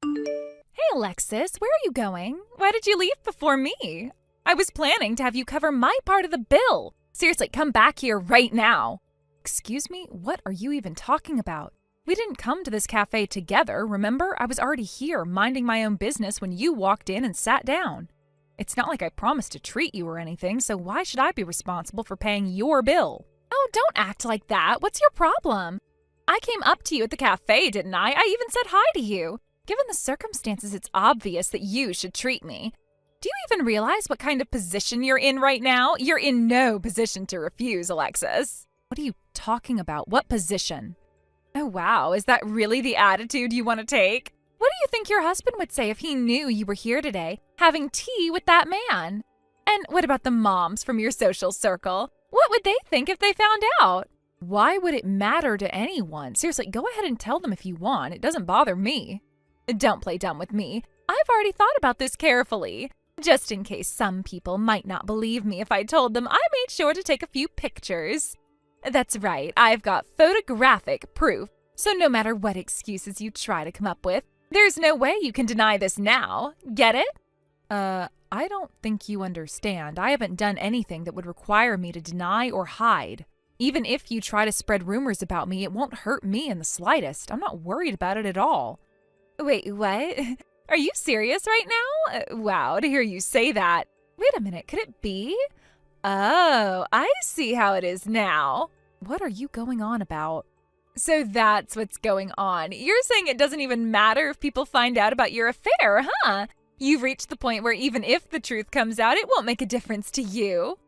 Hey, Alexis, where are you going? Why did you leave before me? I was planning to have you cover my part of the bill. Seriously, come back here right now. Excuse me, what are you even talking about? We didn't come to this cafe together, remember? I was already here, minding my own business when you walked in and sat down. It's not like I promised to treat you or anything, so why should I be responsible for paying your bill? Oh, don't act like that. What's your problem? I came up to you at the cafe, didn't I? I even said hi to you. Given the circumstances, it's obvious that you should treat me. Do you even realize what kind of position you're in right now? You're in no position to refuse, Alexis. What are you talking about? What position? Oh, wow. Is that really the attitude you want to take? What do you think your husband would say if he knew you were here today, having tea with that man? And what about the moms from your social circle? What would they think if they found out? Why would it matter to anyone? Seriously, go ahead and tell them if you want. It doesn't bother me. Don't play dumb with me. I've already thought about this carefully. Just in case some people might not believe me if I told them, I made sure to take a few pictures. That's right, I've got photographic proof, so no matter what excuses you try to come up with, there's no way you can deny this now. Get it? I don't think you understand. I haven't done anything that would require me to deny or hide. Even if you try to spread rumors about me, it won't hurt me in the slightest. I'm not worried about it at all. Wait, what? Are you serious right now? Wow, to hear you say that. Wait a minute, could it be? Oh, I see how it is now. What are you going on about? So that's what's going on. You're saying it doesn't even matter if people find out about your affair, huh? You've reached the point where even if the truth comes out, it won't make a difference to you.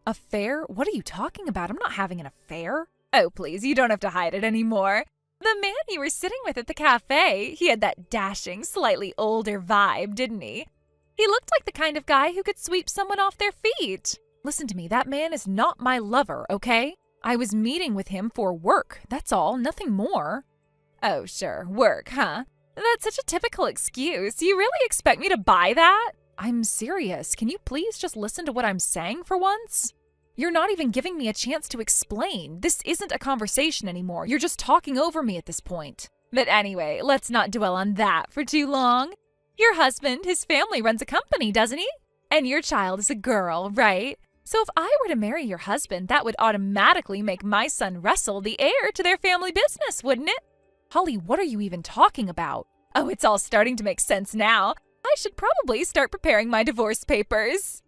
Affair? What are you talking about? I'm not having an affair. Oh, please, you don't have to hide it anymore. The man you were sitting with at the cafe, he had that dashing, slightly older vibe, didn't he? He looked like the kind of guy who could sweep someone off their feet. Listen to me, that man is not my lover, okay? I was meeting with him for work, that's all, nothing more. Oh, sure, work, huh? That's such a typical excuse. You really expect me to buy that? I'm serious. Can you please just listen to what I'm saying for once? You're not even giving me a chance to explain. This isn't a conversation anymore. You're just talking over me at this point. But anyway, let's not dwell on that for too long. Your husband, his family runs a company, doesn't he? And your child is a girl, right? So if I were to marry your husband, that would automatically make my son Russell the heir to their family business, wouldn't it? Holly, what are you even talking about? Oh, it's all starting to make sense now. I should probably start preparing my divorce papers.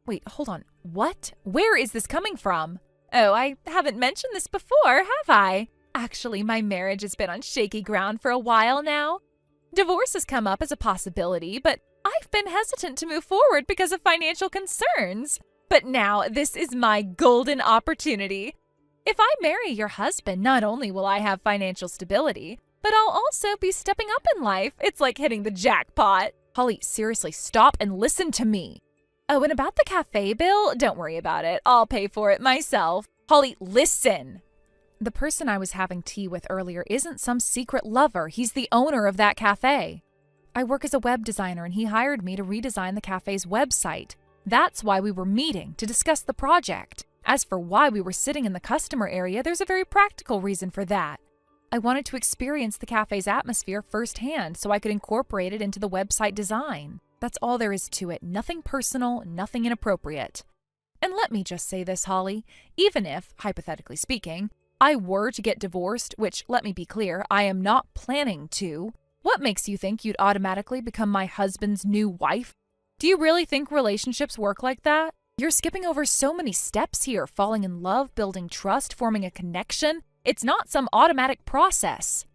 Wait, hold on. What? Where is this coming from? Oh, I haven't mentioned this before, have I? Actually, my marriage has been on shaky ground for a while now. Divorce has come up as a possibility, but I've been hesitant to move forward because of financial concerns. But now this is my golden opportunity. If I marry your husband, not only will I have financial stability, but I'll also be stepping up in life. It's like hitting the jackpot. Holly, seriously, stop and listen to me. Oh, and about the cafe bill, don't worry about it. I'll pay for it myself. Holly, listen. The person I was having tea with earlier isn't some secret lover. He's the owner of that cafe. I work as a web designer and he hired me to redesign the cafe's website. That's why we were meeting, to discuss the project. As for why we were sitting in the customer area, there's a very practical reason for that. I wanted to experience the cafe's atmosphere firsthand so I could incorporate it into the website design. That's all there is to it. Nothing personal, nothing inappropriate. And let me just say this, Holly. Even if, hypothetically speaking, I were to get divorced, which, let me be clear, I am not planning to, what makes you think you'd automatically become my husband's new wife? Do you really think relationships work like that? You're skipping over so many steps here, falling in love, building trust, forming a connection. It's not some automatic process.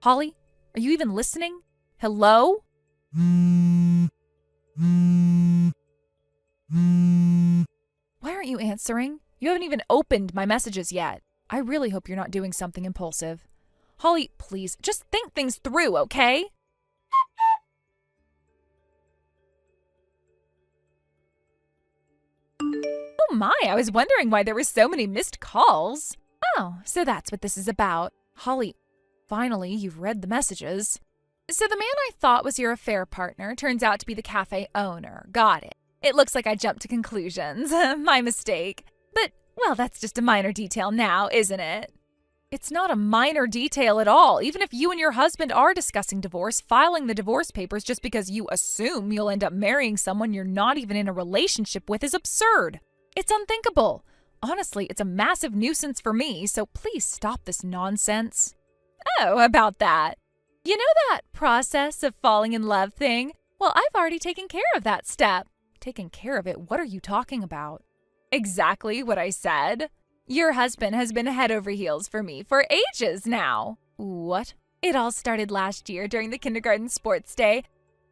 Holly, are you even listening? Hello? Why aren't you answering? You haven't even opened my messages yet. I really hope you're not doing something impulsive. Holly, please, just think things through, okay? Oh my, I was wondering why there were so many missed calls. Oh, so that's what this is about. Holly, finally, you've read the messages. So the man I thought was your affair partner turns out to be the cafe owner. Got it. It looks like I jumped to conclusions. My mistake. But, well, that's just a minor detail now, isn't it? It's not a minor detail at all. Even if you and your husband are discussing divorce, filing the divorce papers just because you assume you'll end up marrying someone you're not even in a relationship with is absurd. It's unthinkable. Honestly, it's a massive nuisance for me, so please stop this nonsense. Oh, about that. You know that process of falling in love thing? Well, I've already taken care of that step. Taken care of it? What are you talking about? Exactly what I said. Your husband has been head over heels for me for ages now. What? It all started last year during the kindergarten sports day.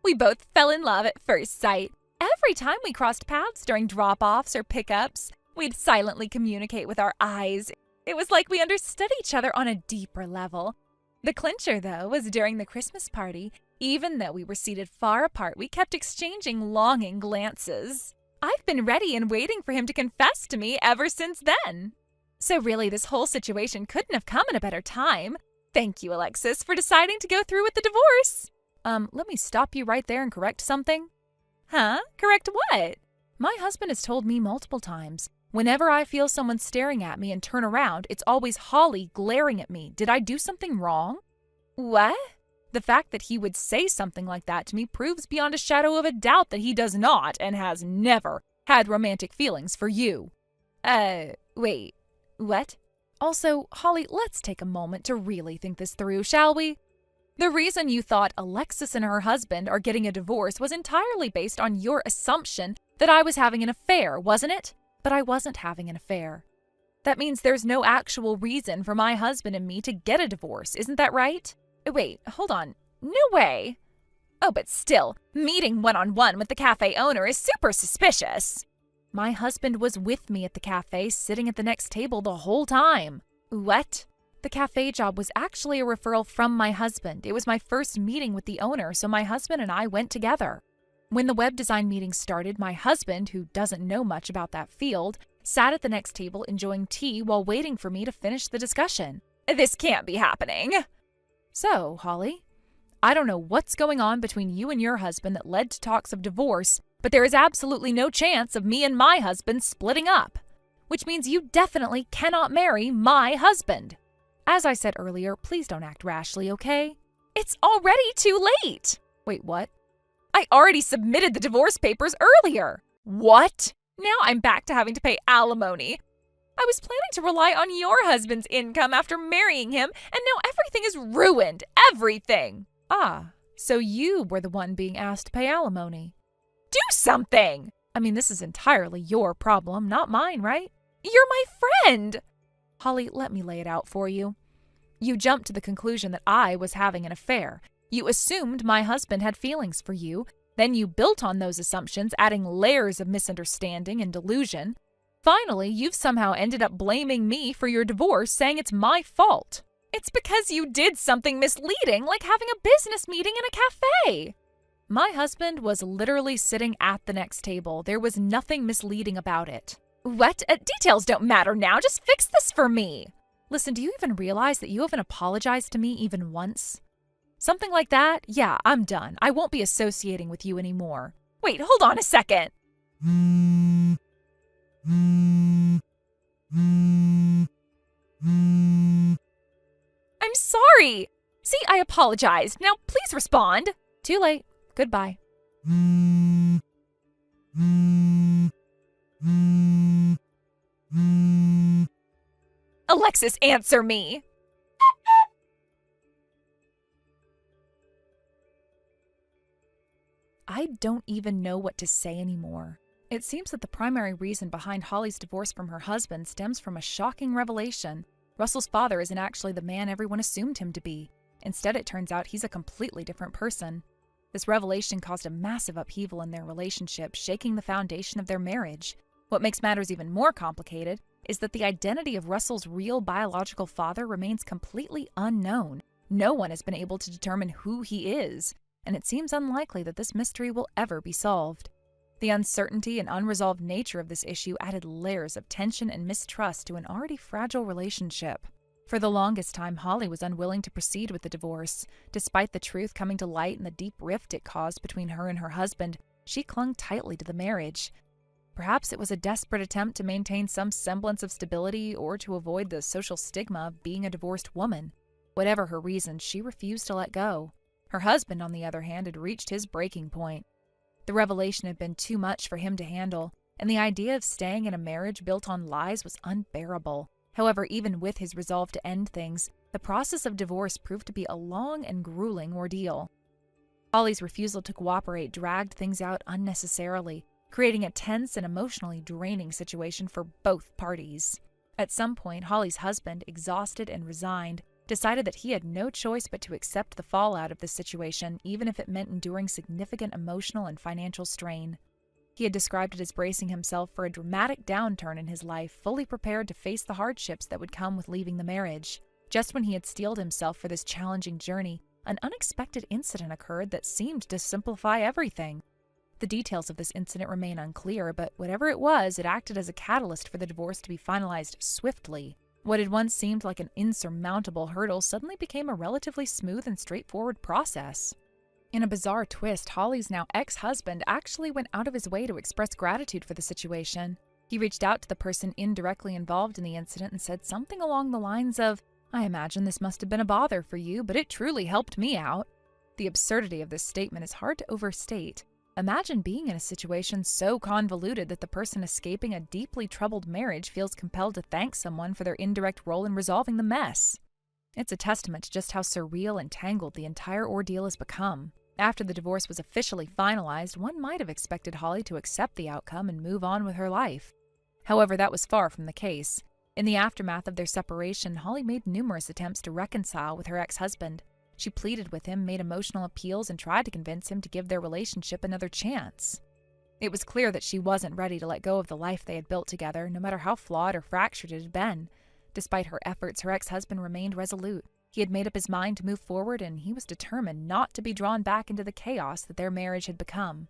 We both fell in love at first sight. Every time we crossed paths during drop-offs or pickups, we'd silently communicate with our eyes. It was like we understood each other on a deeper level. The clincher, though, was during the Christmas party. Even though we were seated far apart, we kept exchanging longing glances. I've been ready and waiting for him to confess to me ever since then. So really, this whole situation couldn't have come at a better time. Thank you, Alexis, for deciding to go through with the divorce. Let me stop you right there and correct something. Huh? Correct what? My husband has told me multiple times. Whenever I feel someone staring at me and turn around, it's always Holly glaring at me. Did I do something wrong? What? The fact that he would say something like that to me proves beyond a shadow of a doubt that he does not and has never had romantic feelings for you. Wait. What? Also, Holly, let's take a moment to really think this through, shall we? The reason you thought Alexis and her husband are getting a divorce was entirely based on your assumption that I was having an affair, wasn't it? But I wasn't having an affair. That means there's no actual reason for my husband and me to get a divorce, isn't that right? Wait, hold on. No way. Oh, but still, meeting one-on-one with the cafe owner is super suspicious. My husband was with me at the cafe, sitting at the next table the whole time. What? The cafe job was actually a referral from my husband. It was my first meeting with the owner, so my husband and I went together. When the web design meeting started, my husband, who doesn't know much about that field, sat at the next table enjoying tea while waiting for me to finish the discussion. This can't be happening. So, Holly, I don't know what's going on between you and your husband that led to talks of divorce, but there is absolutely no chance of me and my husband splitting up, which means you definitely cannot marry my husband. As I said earlier, please don't act rashly, okay? It's already too late. Wait, what? I already submitted the divorce papers earlier. What? Now I'm back to having to pay alimony. I was planning to rely on your husband's income after marrying him, and now everything is ruined. Everything. Ah, so you were the one being asked to pay alimony. Do something! I mean, this is entirely your problem, not mine, right? You're my friend! Holly, let me lay it out for you. You jumped to the conclusion that I was having an affair. You assumed my husband had feelings for you. Then you built on those assumptions, adding layers of misunderstanding and delusion. Finally, you've somehow ended up blaming me for your divorce, saying it's my fault. It's because you did something misleading, like having a business meeting in a cafe. My husband was literally sitting at the next table. There was nothing misleading about it. What? Details don't matter now. Just fix this for me. Listen, do you even realize that you haven't apologized to me even once? Something like that? Yeah, I'm done. I won't be associating with you anymore. Wait, hold on a second. I'm sorry. See, I apologized. Now please respond. Too late. Goodbye. Alexis, answer me. I don't even know what to say anymore. It seems that the primary reason behind Holly's divorce from her husband stems from a shocking revelation. Russell's father isn't actually the man everyone assumed him to be. Instead, it turns out he's a completely different person. This revelation caused a massive upheaval in their relationship, shaking the foundation of their marriage. What makes matters even more complicated is that the identity of Russell's real biological father remains completely unknown. No one has been able to determine who he is, and it seems unlikely that this mystery will ever be solved. The uncertainty and unresolved nature of this issue added layers of tension and mistrust to an already fragile relationship. For the longest time, Holly was unwilling to proceed with the divorce. Despite the truth coming to light and the deep rift it caused between her and her husband, she clung tightly to the marriage. Perhaps it was a desperate attempt to maintain some semblance of stability or to avoid the social stigma of being a divorced woman. Whatever her reason, she refused to let go. Her husband, on the other hand, had reached his breaking point. The revelation had been too much for him to handle, and the idea of staying in a marriage built on lies was unbearable. However, even with his resolve to end things, the process of divorce proved to be a long and grueling ordeal. Holly's refusal to cooperate dragged things out unnecessarily, creating a tense and emotionally draining situation for both parties. At some point, Holly's husband, exhausted and resigned, decided that he had no choice but to accept the fallout of this situation, even if it meant enduring significant emotional and financial strain. He had described it as bracing himself for a dramatic downturn in his life, fully prepared to face the hardships that would come with leaving the marriage. Just when he had steeled himself for this challenging journey, an unexpected incident occurred that seemed to simplify everything. The details of this incident remain unclear, but whatever it was, it acted as a catalyst for the divorce to be finalized swiftly. What had once seemed like an insurmountable hurdle suddenly became a relatively smooth and straightforward process. In a bizarre twist, Holly's now ex-husband actually went out of his way to express gratitude for the situation. He reached out to the person indirectly involved in the incident and said something along the lines of, "I imagine this must have been a bother for you, but it truly helped me out." The absurdity of this statement is hard to overstate. Imagine being in a situation so convoluted that the person escaping a deeply troubled marriage feels compelled to thank someone for their indirect role in resolving the mess. It's a testament to just how surreal and tangled the entire ordeal has become. After the divorce was officially finalized, one might have expected Holly to accept the outcome and move on with her life. However, that was far from the case. In the aftermath of their separation, Holly made numerous attempts to reconcile with her ex-husband. She pleaded with him, made emotional appeals, and tried to convince him to give their relationship another chance. It was clear that she wasn't ready to let go of the life they had built together, no matter how flawed or fractured it had been. Despite her efforts, her ex-husband remained resolute. He had made up his mind to move forward, and he was determined not to be drawn back into the chaos that their marriage had become.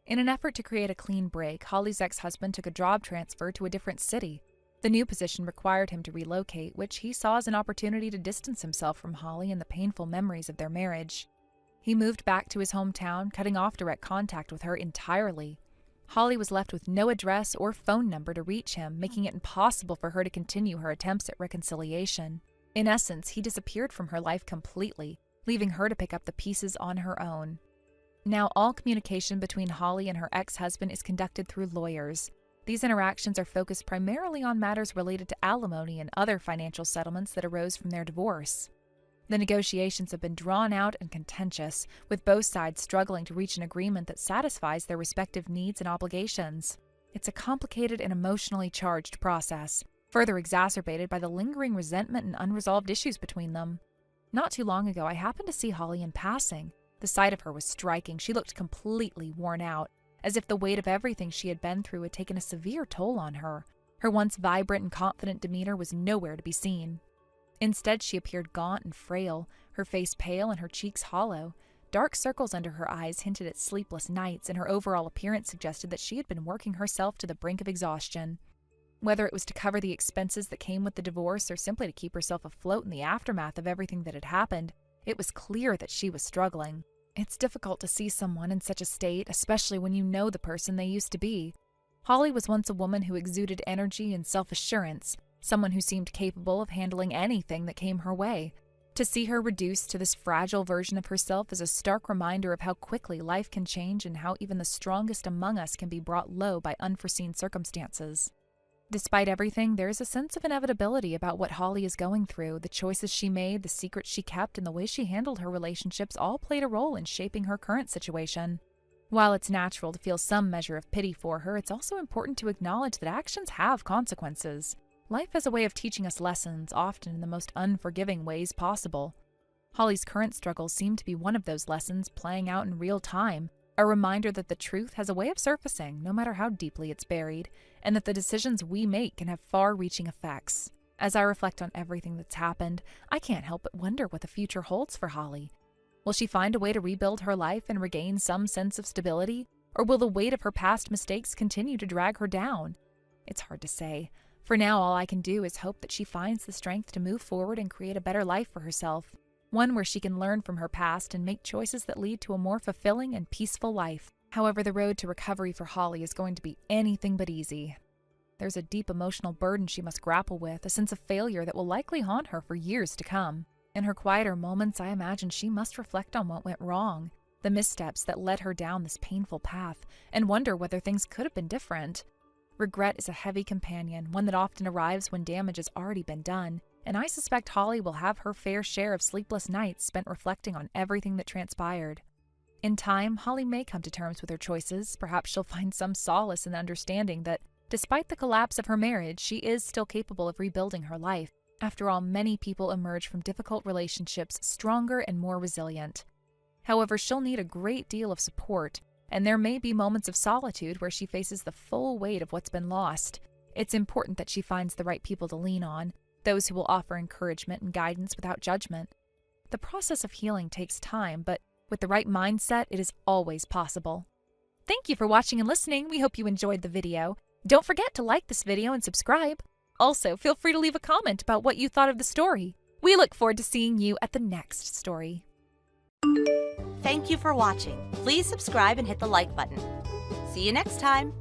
In an effort to create a clean break, Holly's ex-husband took a job transfer to a different city. The new position required him to relocate, which he saw as an opportunity to distance himself from Holly and the painful memories of their marriage. He moved back to his hometown, cutting off direct contact with her entirely. Holly was left with no address or phone number to reach him, making it impossible for her to continue her attempts at reconciliation. In essence, he disappeared from her life completely, leaving her to pick up the pieces on her own. Now, all communication between Holly and her ex-husband is conducted through lawyers. These interactions are focused primarily on matters related to alimony and other financial settlements that arose from their divorce. The negotiations have been drawn out and contentious, with both sides struggling to reach an agreement that satisfies their respective needs and obligations. It's a complicated and emotionally charged process, further exacerbated by the lingering resentment and unresolved issues between them. Not too long ago, I happened to see Holly in passing. The sight of her was striking. She looked completely worn out, as if the weight of everything she had been through had taken a severe toll on her. Her once vibrant and confident demeanor was nowhere to be seen. Instead, she appeared gaunt and frail, her face pale and her cheeks hollow. Dark circles under her eyes hinted at sleepless nights, and her overall appearance suggested that she had been working herself to the brink of exhaustion. Whether it was to cover the expenses that came with the divorce or simply to keep herself afloat in the aftermath of everything that had happened, it was clear that she was struggling. It's difficult to see someone in such a state, especially when you know the person they used to be. Holly was once a woman who exuded energy and self-assurance, someone who seemed capable of handling anything that came her way. To see her reduced to this fragile version of herself is a stark reminder of how quickly life can change and how even the strongest among us can be brought low by unforeseen circumstances. Despite everything, there is a sense of inevitability about what Holly is going through. The choices she made, the secrets she kept, and the way she handled her relationships all played a role in shaping her current situation. While it's natural to feel some measure of pity for her, it's also important to acknowledge that actions have consequences. Life has a way of teaching us lessons, often in the most unforgiving ways possible. Holly's current struggles seem to be one of those lessons playing out in real time, a reminder that the truth has a way of surfacing no matter how deeply it's buried, and that the decisions we make can have far-reaching effects. As I reflect on everything that's happened, I can't help but wonder what the future holds for Holly. Will she find a way to rebuild her life and regain some sense of stability, or will the weight of her past mistakes continue to drag her down? It's hard to say. For now, all I can do is hope that she finds the strength to move forward and create a better life for herself, one where she can learn from her past and make choices that lead to a more fulfilling and peaceful life. However, the road to recovery for Holly is going to be anything but easy. There's a deep emotional burden she must grapple with, a sense of failure that will likely haunt her for years to come. In her quieter moments, I imagine she must reflect on what went wrong, the missteps that led her down this painful path, and wonder whether things could have been different. Regret is a heavy companion, one that often arrives when damage has already been done, and I suspect Holly will have her fair share of sleepless nights spent reflecting on everything that transpired. In time, Holly may come to terms with her choices. Perhaps she'll find some solace in the understanding that, despite the collapse of her marriage, she is still capable of rebuilding her life. After all, many people emerge from difficult relationships stronger and more resilient. However, she'll need a great deal of support, and there may be moments of solitude where she faces the full weight of what's been lost. It's important that she finds the right people to lean on, those who will offer encouragement and guidance without judgment. The process of healing takes time, but with the right mindset, it is always possible. Thank you for watching and listening. We hope you enjoyed the video. Don't forget to like this video and subscribe. Also, feel free to leave a comment about what you thought of the story. We look forward to seeing you at the next story. Thank you for watching. Please subscribe and hit the like button. See you next time.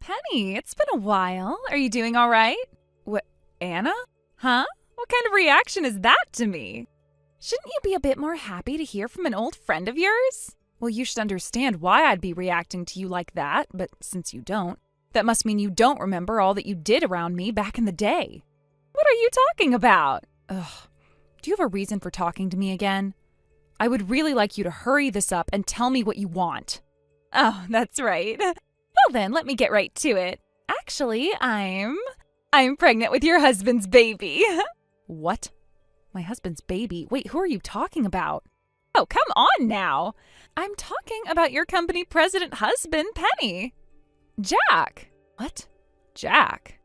Penny, it's been a while. Are you doing all right? What, Anna? Huh? What kind of reaction is that to me? Shouldn't you be a bit more happy to hear from an old friend of yours? Well, you should understand why I'd be reacting to you like that, but since you don't, that must mean you don't remember all that you did around me back in the day. What are you talking about? Ugh. Do you have a reason for talking to me again? I would really like you to hurry this up and tell me what you want. Oh, that's right. Well then, let me get right to it. Actually, I'm pregnant with your husband's baby. What? My husband's baby? Wait, who are you talking about? Oh, come on now. I'm talking about your company president husband, Penny. Jack. What? Jack?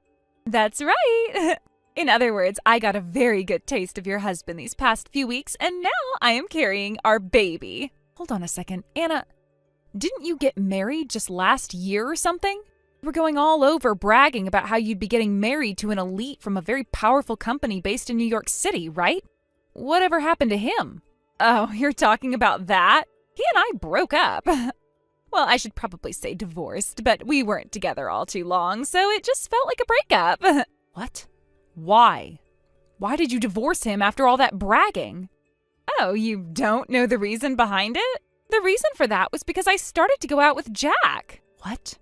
That's right. In other words, I got a very good taste of your husband these past few weeks, and now I am carrying our baby. Hold on a second. Anna, didn't you get married just last year or something? You were going all over bragging about how you'd be getting married to an elite from a very powerful company based in New York City, right? Whatever happened to him? Oh, you're talking about that? He and I broke up. Well, I should probably say divorced, but we weren't together all too long, so it just felt like a breakup. What? Why? Why did you divorce him after all that bragging? Oh, you don't know the reason behind it? The reason for that was because I started to go out with Jack. What?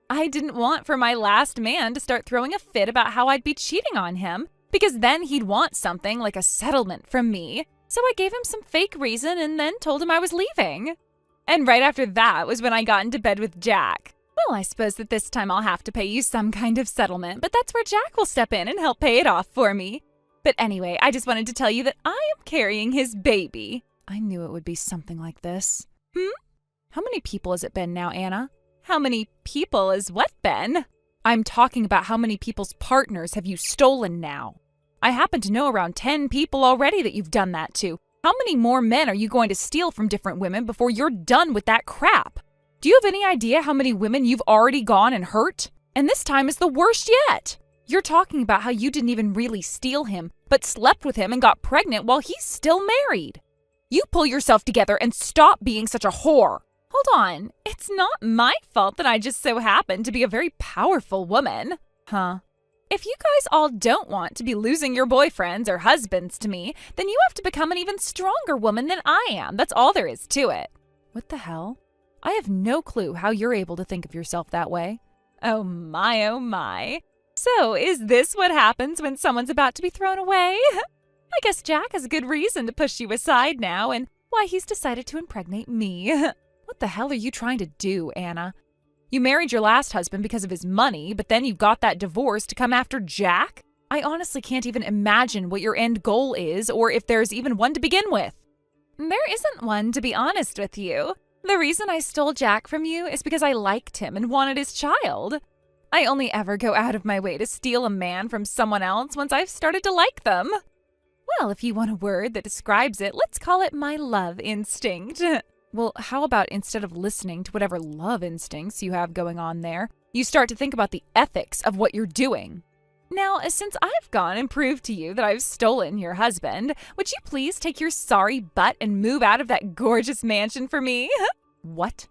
I didn't want for my last man to start throwing a fit about how I'd be cheating on him, because then he'd want something like a settlement from me. So I gave him some fake reason and then told him I was leaving. And right after that was when I got into bed with Jack. Well, I suppose that this time I'll have to pay you some kind of settlement, but that's where Jack will step in and help pay it off for me. But anyway, I just wanted to tell you that I am carrying his baby. I knew it would be something like this. How many people has it been now, Anna? How many people has what been? I'm talking about how many people's partners have you stolen now. I happen to know around 10 people already that you've done that to. How many more men are you going to steal from different women before you're done with that crap? Do you have any idea how many women you've already gone and hurt? And this time is the worst yet. You're talking about how you didn't even really steal him, but slept with him and got pregnant while he's still married. You pull yourself together and stop being such a whore. Hold on, it's not my fault that I just so happen to be a very powerful woman. Huh? If you guys all don't want to be losing your boyfriends or husbands to me, then you have to become an even stronger woman than I am. That's all there is to it. What the hell? I have no clue how you're able to think of yourself that way. Oh my, oh my. So, is this what happens when someone's about to be thrown away? I guess Jack has a good reason to push you aside now, and why he's decided to impregnate me. What the hell are you trying to do, Anna? You married your last husband because of his money, but then you got that divorce to come after Jack? I honestly can't even imagine what your end goal is, or if there's even one to begin with. There isn't one, to be honest with you. The reason I stole Jack from you is because I liked him and wanted his child. I only ever go out of my way to steal a man from someone else once I've started to like them. Well, if you want a word that describes it, let's call it my love instinct. Well, how about instead of listening to whatever love instincts you have going on there, you start to think about the ethics of what you're doing? Now, since I've gone and proved to you that I've stolen your husband, would you please take your sorry butt and move out of that gorgeous mansion for me? What?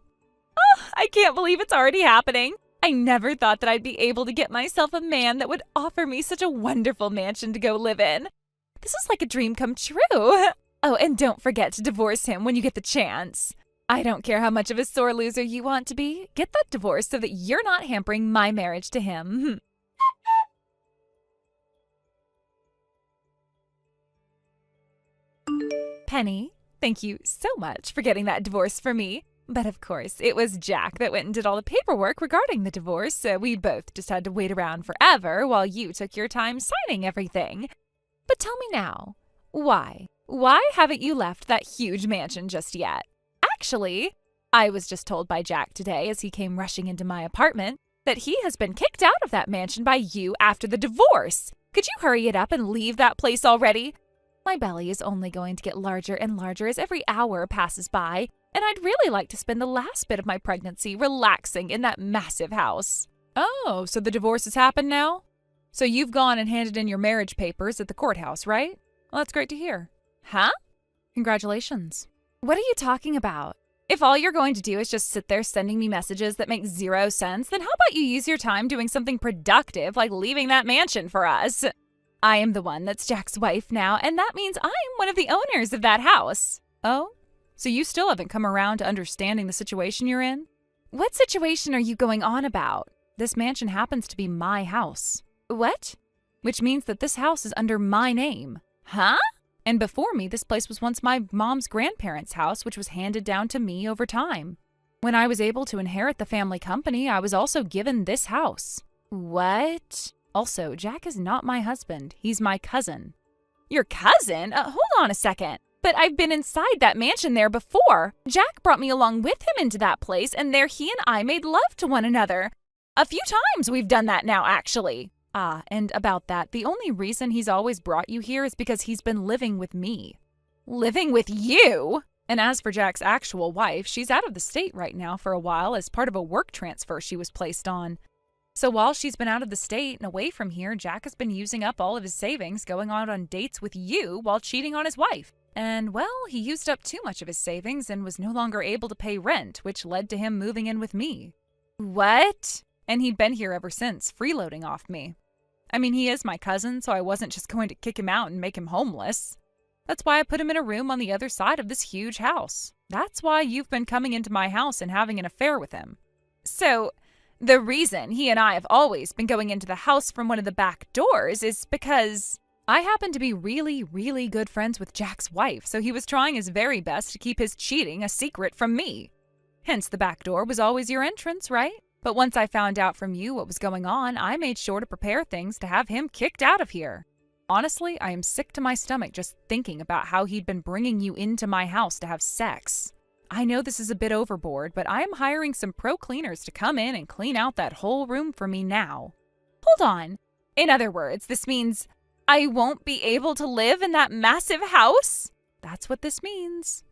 Oh, I can't believe it's already happening. I never thought that I'd be able to get myself a man that would offer me such a wonderful mansion to go live in. This is like a dream come true. Oh, and don't forget to divorce him when you get the chance. I don't care how much of a sore loser you want to be. Get that divorce so that you're not hampering my marriage to him. Penny, thank you so much for getting that divorce for me. But of course, it was Jack that went and did all the paperwork regarding the divorce, so we both just had to wait around forever while you took your time signing everything. But tell me now, why? Why haven't you left that huge mansion just yet? Actually, I was just told by Jack today as he came rushing into my apartment that he has been kicked out of that mansion by you after the divorce. Could you hurry it up and leave that place already? My belly is only going to get larger and larger as every hour passes by, and I'd really like to spend the last bit of my pregnancy relaxing in that massive house. Oh, so the divorce has happened now? So you've gone and handed in your marriage papers at the courthouse, right? Well, that's great to hear. Huh? Congratulations. What are you talking about? If all you're going to do is just sit there sending me messages that make zero sense, then how about you use your time doing something productive like leaving that mansion for us? I am the one that's Jack's wife now, and that means I'm one of the owners of that house. Oh? So you still haven't come around to understanding the situation you're in? What situation are you going on about? This mansion happens to be my house. What? Which means that this house is under my name. Huh? And before me, this place was once my mom's grandparents' house, which was handed down to me over time. When I was able to inherit the family company, I was also given this house. What? Also, Jack is not my husband. He's my cousin. Your cousin? Hold on a second. But I've been inside that mansion there before. Jack brought me along with him into that place, and there he and I made love to one another. A few times we've done that now, actually. Ah, and about that, the only reason he's always brought you here is because he's been living with me. Living with you? And as for Jack's actual wife, she's out of the state right now for a while as part of a work transfer she was placed on. So while she's been out of the state and away from here, Jack has been using up all of his savings going out on dates with you while cheating on his wife. And, well, he used up too much of his savings and was no longer able to pay rent, which led to him moving in with me. What? And he'd been here ever since, freeloading off me. I mean, he is my cousin, so I wasn't just going to kick him out and make him homeless. That's why I put him in a room on the other side of this huge house. That's why you've been coming into my house and having an affair with him. So, the reason he and I have always been going into the house from one of the back doors is because I happen to be really, really good friends with Jack's wife, so he was trying his very best to keep his cheating a secret from me. Hence, the back door was always your entrance, right? But once I found out from you what was going on, I made sure to prepare things to have him kicked out of here. Honestly, I am sick to my stomach just thinking about how he'd been bringing you into my house to have sex. I know this is a bit overboard, but I am hiring some pro cleaners to come in and clean out that whole room for me now. Hold on. In other words, this means I won't be able to live in that massive house? That's what this means.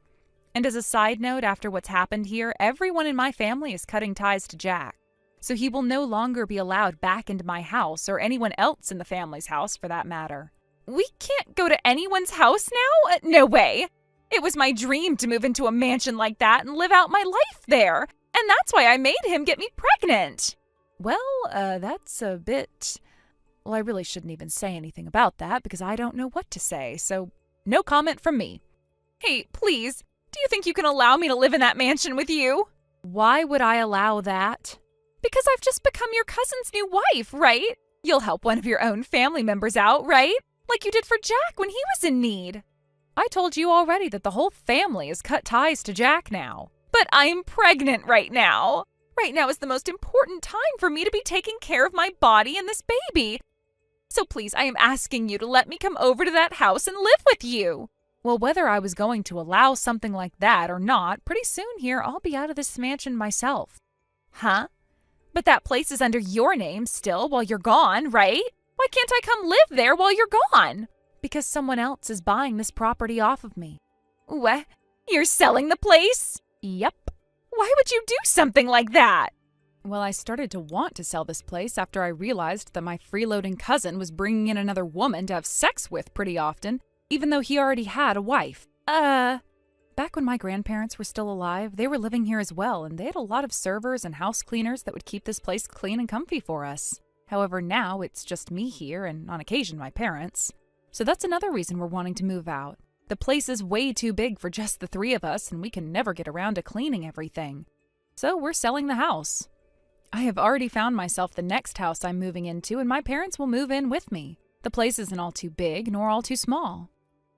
And as a side note, after what's happened here, everyone in my family is cutting ties to Jack. So he will no longer be allowed back into my house or anyone else in the family's house for that matter. We can't go to anyone's house now? No way. It was my dream to move into a mansion like that and live out my life there. And that's why I made him get me pregnant. Well, that's a bit... Well, I really shouldn't even say anything about that because I don't know what to say. So, no comment from me. Hey, please, do you think you can allow me to live in that mansion with you? Why would I allow that? Because I've just become your cousin's new wife, right? You'll help one of your own family members out, right? Like you did for Jack when he was in need. I told you already that the whole family has cut ties to Jack now. But I'm pregnant right now. Right now is the most important time for me to be taking care of my body and this baby. So please, I am asking you to let me come over to that house and live with you. Well, whether I was going to allow something like that or not, pretty soon here I'll be out of this mansion myself. Huh? But that place is under your name still while you're gone, right? Why can't I come live there while you're gone? Because someone else is buying this property off of me. What? You're selling the place? Yep. Why would you do something like that? Well, I started to want to sell this place after I realized that my freeloading cousin was bringing in another woman to have sex with pretty often, even though he already had a wife. Back when my grandparents were still alive, they were living here as well, and they had a lot of servers and house cleaners that would keep this place clean and comfy for us. However, now it's just me here and, on occasion, my parents. So that's another reason we're wanting to move out. The place is way too big for just the three of us, and we can never get around to cleaning everything. So we're selling the house. I have already found myself the next house I'm moving into, and my parents will move in with me. The place isn't all too big, nor all too small.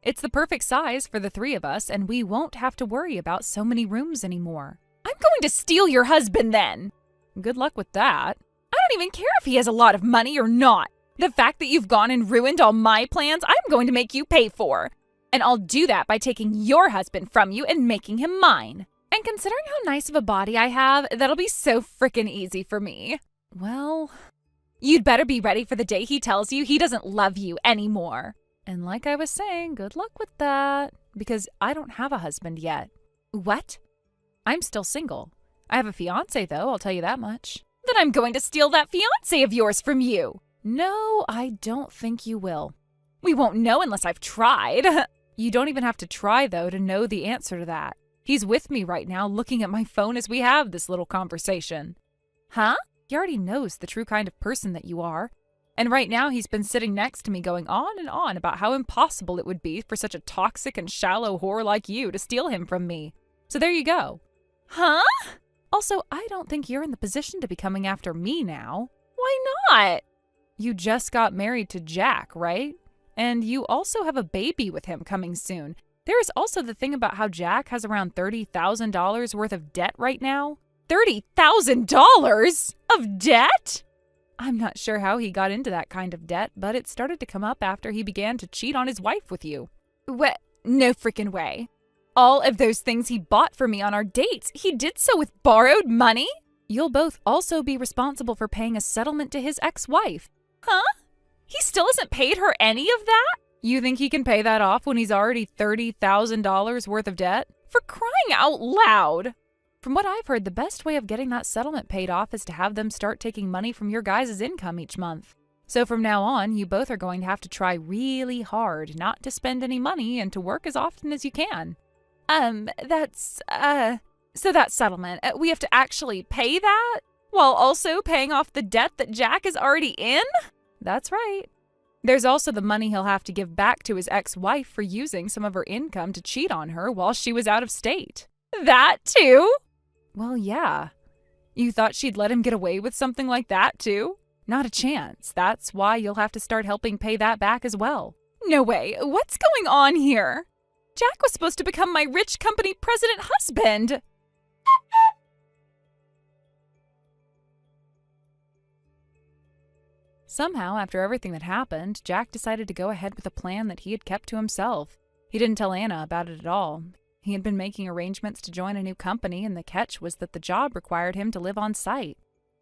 It's the perfect size for the three of us, and we won't have to worry about so many rooms anymore. I'm going to steal your husband then! Good luck with that. I don't even care if he has a lot of money or not. The fact that you've gone and ruined all my plans, I'm going to make you pay for. And I'll do that by taking your husband from you and making him mine. And considering how nice of a body I have, that'll be so frickin' easy for me. Well, you'd better be ready for the day he tells you he doesn't love you anymore. And like I was saying, good luck with that, because I don't have a husband yet. What? I'm still single. I have a fiancé, though, I'll tell you that much. Then I'm going to steal that fiancé of yours from you. No, I don't think you will. We won't know unless I've tried. You don't even have to try, though, to know the answer to that. He's with me right now, looking at my phone as we have this little conversation. Huh? He already knows the true kind of person that you are. And right now he's been sitting next to me going on and on about how impossible it would be for such a toxic and shallow whore like you to steal him from me. So there you go. Huh? Also, I don't think you're in the position to be coming after me now. Why not? You just got married to Jack, right? And you also have a baby with him coming soon. There is also the thing about how Jack has around $30,000 worth of debt right now. $30,000 of debt? I'm not sure how he got into that kind of debt, but it started to come up after he began to cheat on his wife with you. What? No freaking way. All of those things he bought for me on our dates, he did so with borrowed money? You'll both also be responsible for paying a settlement to his ex-wife. Huh? He still hasn't paid her any of that? You think he can pay that off when he's already $30,000 worth of debt? For crying out loud! From what I've heard, the best way of getting that settlement paid off is to have them start taking money from your guys' income each month. So from now on, you both are going to have to try really hard not to spend any money and to work as often as you can. So that settlement, we have to actually pay that? While also paying off the debt that Jack is already in? That's right. There's also the money he'll have to give back to his ex-wife for using some of her income to cheat on her while she was out of state. That too? Well, yeah. You thought she'd let him get away with something like that too? Not a chance. That's why you'll have to start helping pay that back as well. No way. What's going on here? Jack was supposed to become my rich company president husband. Somehow, after everything that happened, Jack decided to go ahead with a plan that he had kept to himself. He didn't tell Anna about it at all. He had been making arrangements to join a new company, and the catch was that the job required him to live on site.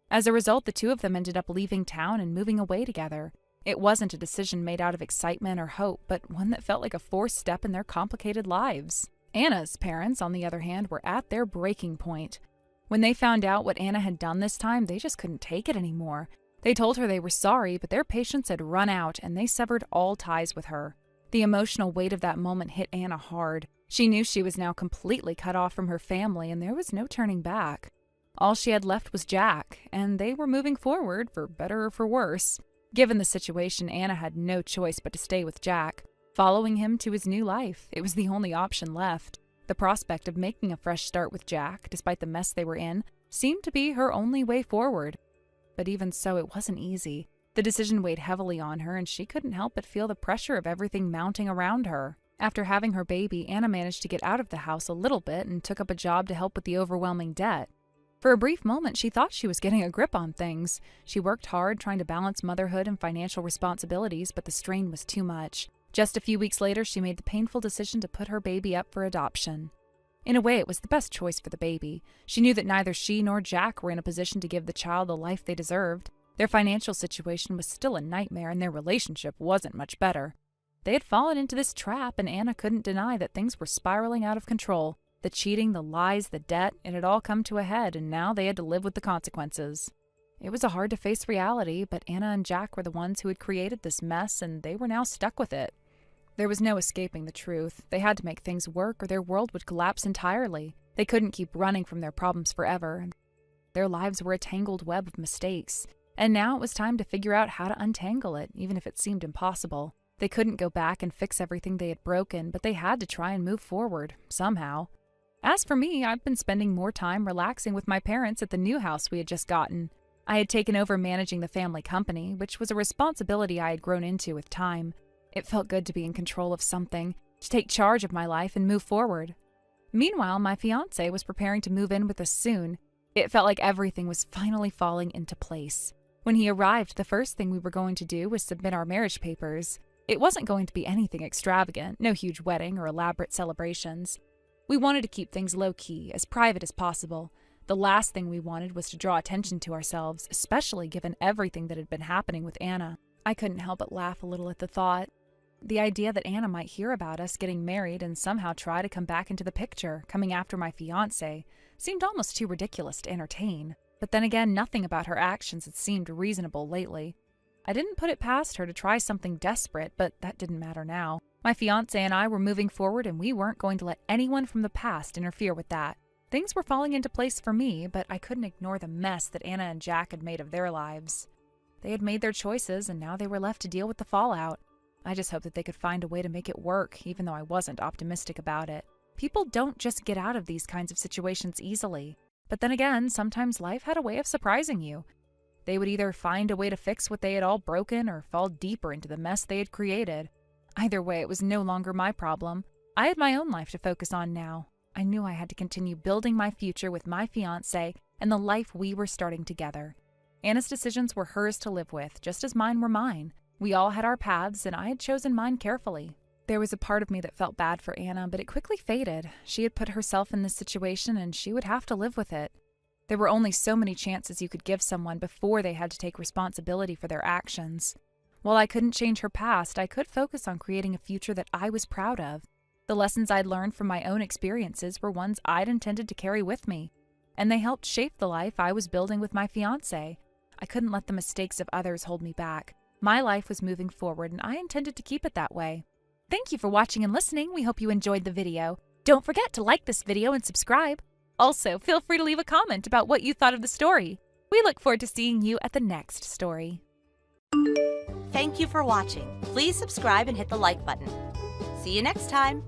As a result, the two of them ended up leaving town and moving away together. It wasn't a decision made out of excitement or hope, but one that felt like a forced step in their complicated lives. Anna's parents, on the other hand, were at their breaking point. When they found out what Anna had done this time, they just couldn't take it anymore. They told her they were sorry, but their patience had run out, and they severed all ties with her. The emotional weight of that moment hit Anna hard. She knew she was now completely cut off from her family, and there was no turning back. All she had left was Jack, and they were moving forward, for better or for worse. Given the situation, Anna had no choice but to stay with Jack. Following him to his new life, it was the only option left. The prospect of making a fresh start with Jack, despite the mess they were in, seemed to be her only way forward. But even so, it wasn't easy. The decision weighed heavily on her, and she couldn't help but feel the pressure of everything mounting around her. After having her baby, Anna managed to get out of the house a little bit and took up a job to help with the overwhelming debt. For a brief moment, she thought she was getting a grip on things. She worked hard trying to balance motherhood and financial responsibilities, but the strain was too much. Just a few weeks later, she made the painful decision to put her baby up for adoption. In a way, it was the best choice for the baby. She knew that neither she nor Jack were in a position to give the child the life they deserved. Their financial situation was still a nightmare, and their relationship wasn't much better. They had fallen into this trap, and Anna couldn't deny that things were spiraling out of control. The cheating, the lies, the debt, it had all come to a head, and now they had to live with the consequences. It was a hard-to-face reality, but Anna and Jack were the ones who had created this mess, and they were now stuck with it. There was no escaping the truth. They had to make things work, or their world would collapse entirely. They couldn't keep running from their problems forever. Their lives were a tangled web of mistakes, and now it was time to figure out how to untangle it, even if it seemed impossible. They couldn't go back and fix everything they had broken, but they had to try and move forward, somehow. As for me, I've been spending more time relaxing with my parents at the new house we had just gotten. I had taken over managing the family company, which was a responsibility I had grown into with time. It felt good to be in control of something, to take charge of my life and move forward. Meanwhile, my fiancé was preparing to move in with us soon. It felt like everything was finally falling into place. When he arrived, the first thing we were going to do was submit our marriage papers. It wasn't going to be anything extravagant, no huge wedding or elaborate celebrations. We wanted to keep things low-key, as private as possible. The last thing we wanted was to draw attention to ourselves, especially given everything that had been happening with Anna. I couldn't help but laugh a little at the thought. The idea that Anna might hear about us getting married and somehow try to come back into the picture, coming after my fiancé, seemed almost too ridiculous to entertain. But then again, nothing about her actions had seemed reasonable lately. I didn't put it past her to try something desperate, but that didn't matter now. My fiancé and I were moving forward, and we weren't going to let anyone from the past interfere with that. Things were falling into place for me, but I couldn't ignore the mess that Anna and Jack had made of their lives. They had made their choices, and now they were left to deal with the fallout. I just hoped that they could find a way to make it work, even though I wasn't optimistic about it. People don't just get out of these kinds of situations easily. But then again, sometimes life had a way of surprising you. They would either find a way to fix what they had all broken or fall deeper into the mess they had created. Either way, it was no longer my problem. I had my own life to focus on now. I knew I had to continue building my future with my fiancé and the life we were starting together. Anna's decisions were hers to live with, just as mine were mine. We all had our paths, and I had chosen mine carefully. There was a part of me that felt bad for Anna, but it quickly faded. She had put herself in this situation, and she would have to live with it. There were only so many chances you could give someone before they had to take responsibility for their actions. While I couldn't change her past, I could focus on creating a future that I was proud of. The lessons I'd learned from my own experiences were ones I'd intended to carry with me, and they helped shape the life I was building with my fiancé. I couldn't let the mistakes of others hold me back. My life was moving forward, and I intended to keep it that way. Thank you for watching and listening. We hope you enjoyed the video. Don't forget to like this video and subscribe. Also, feel free to leave a comment about what you thought of the story. We look forward to seeing you at the next story. Thank you for watching. Please subscribe and hit the like button. See you next time.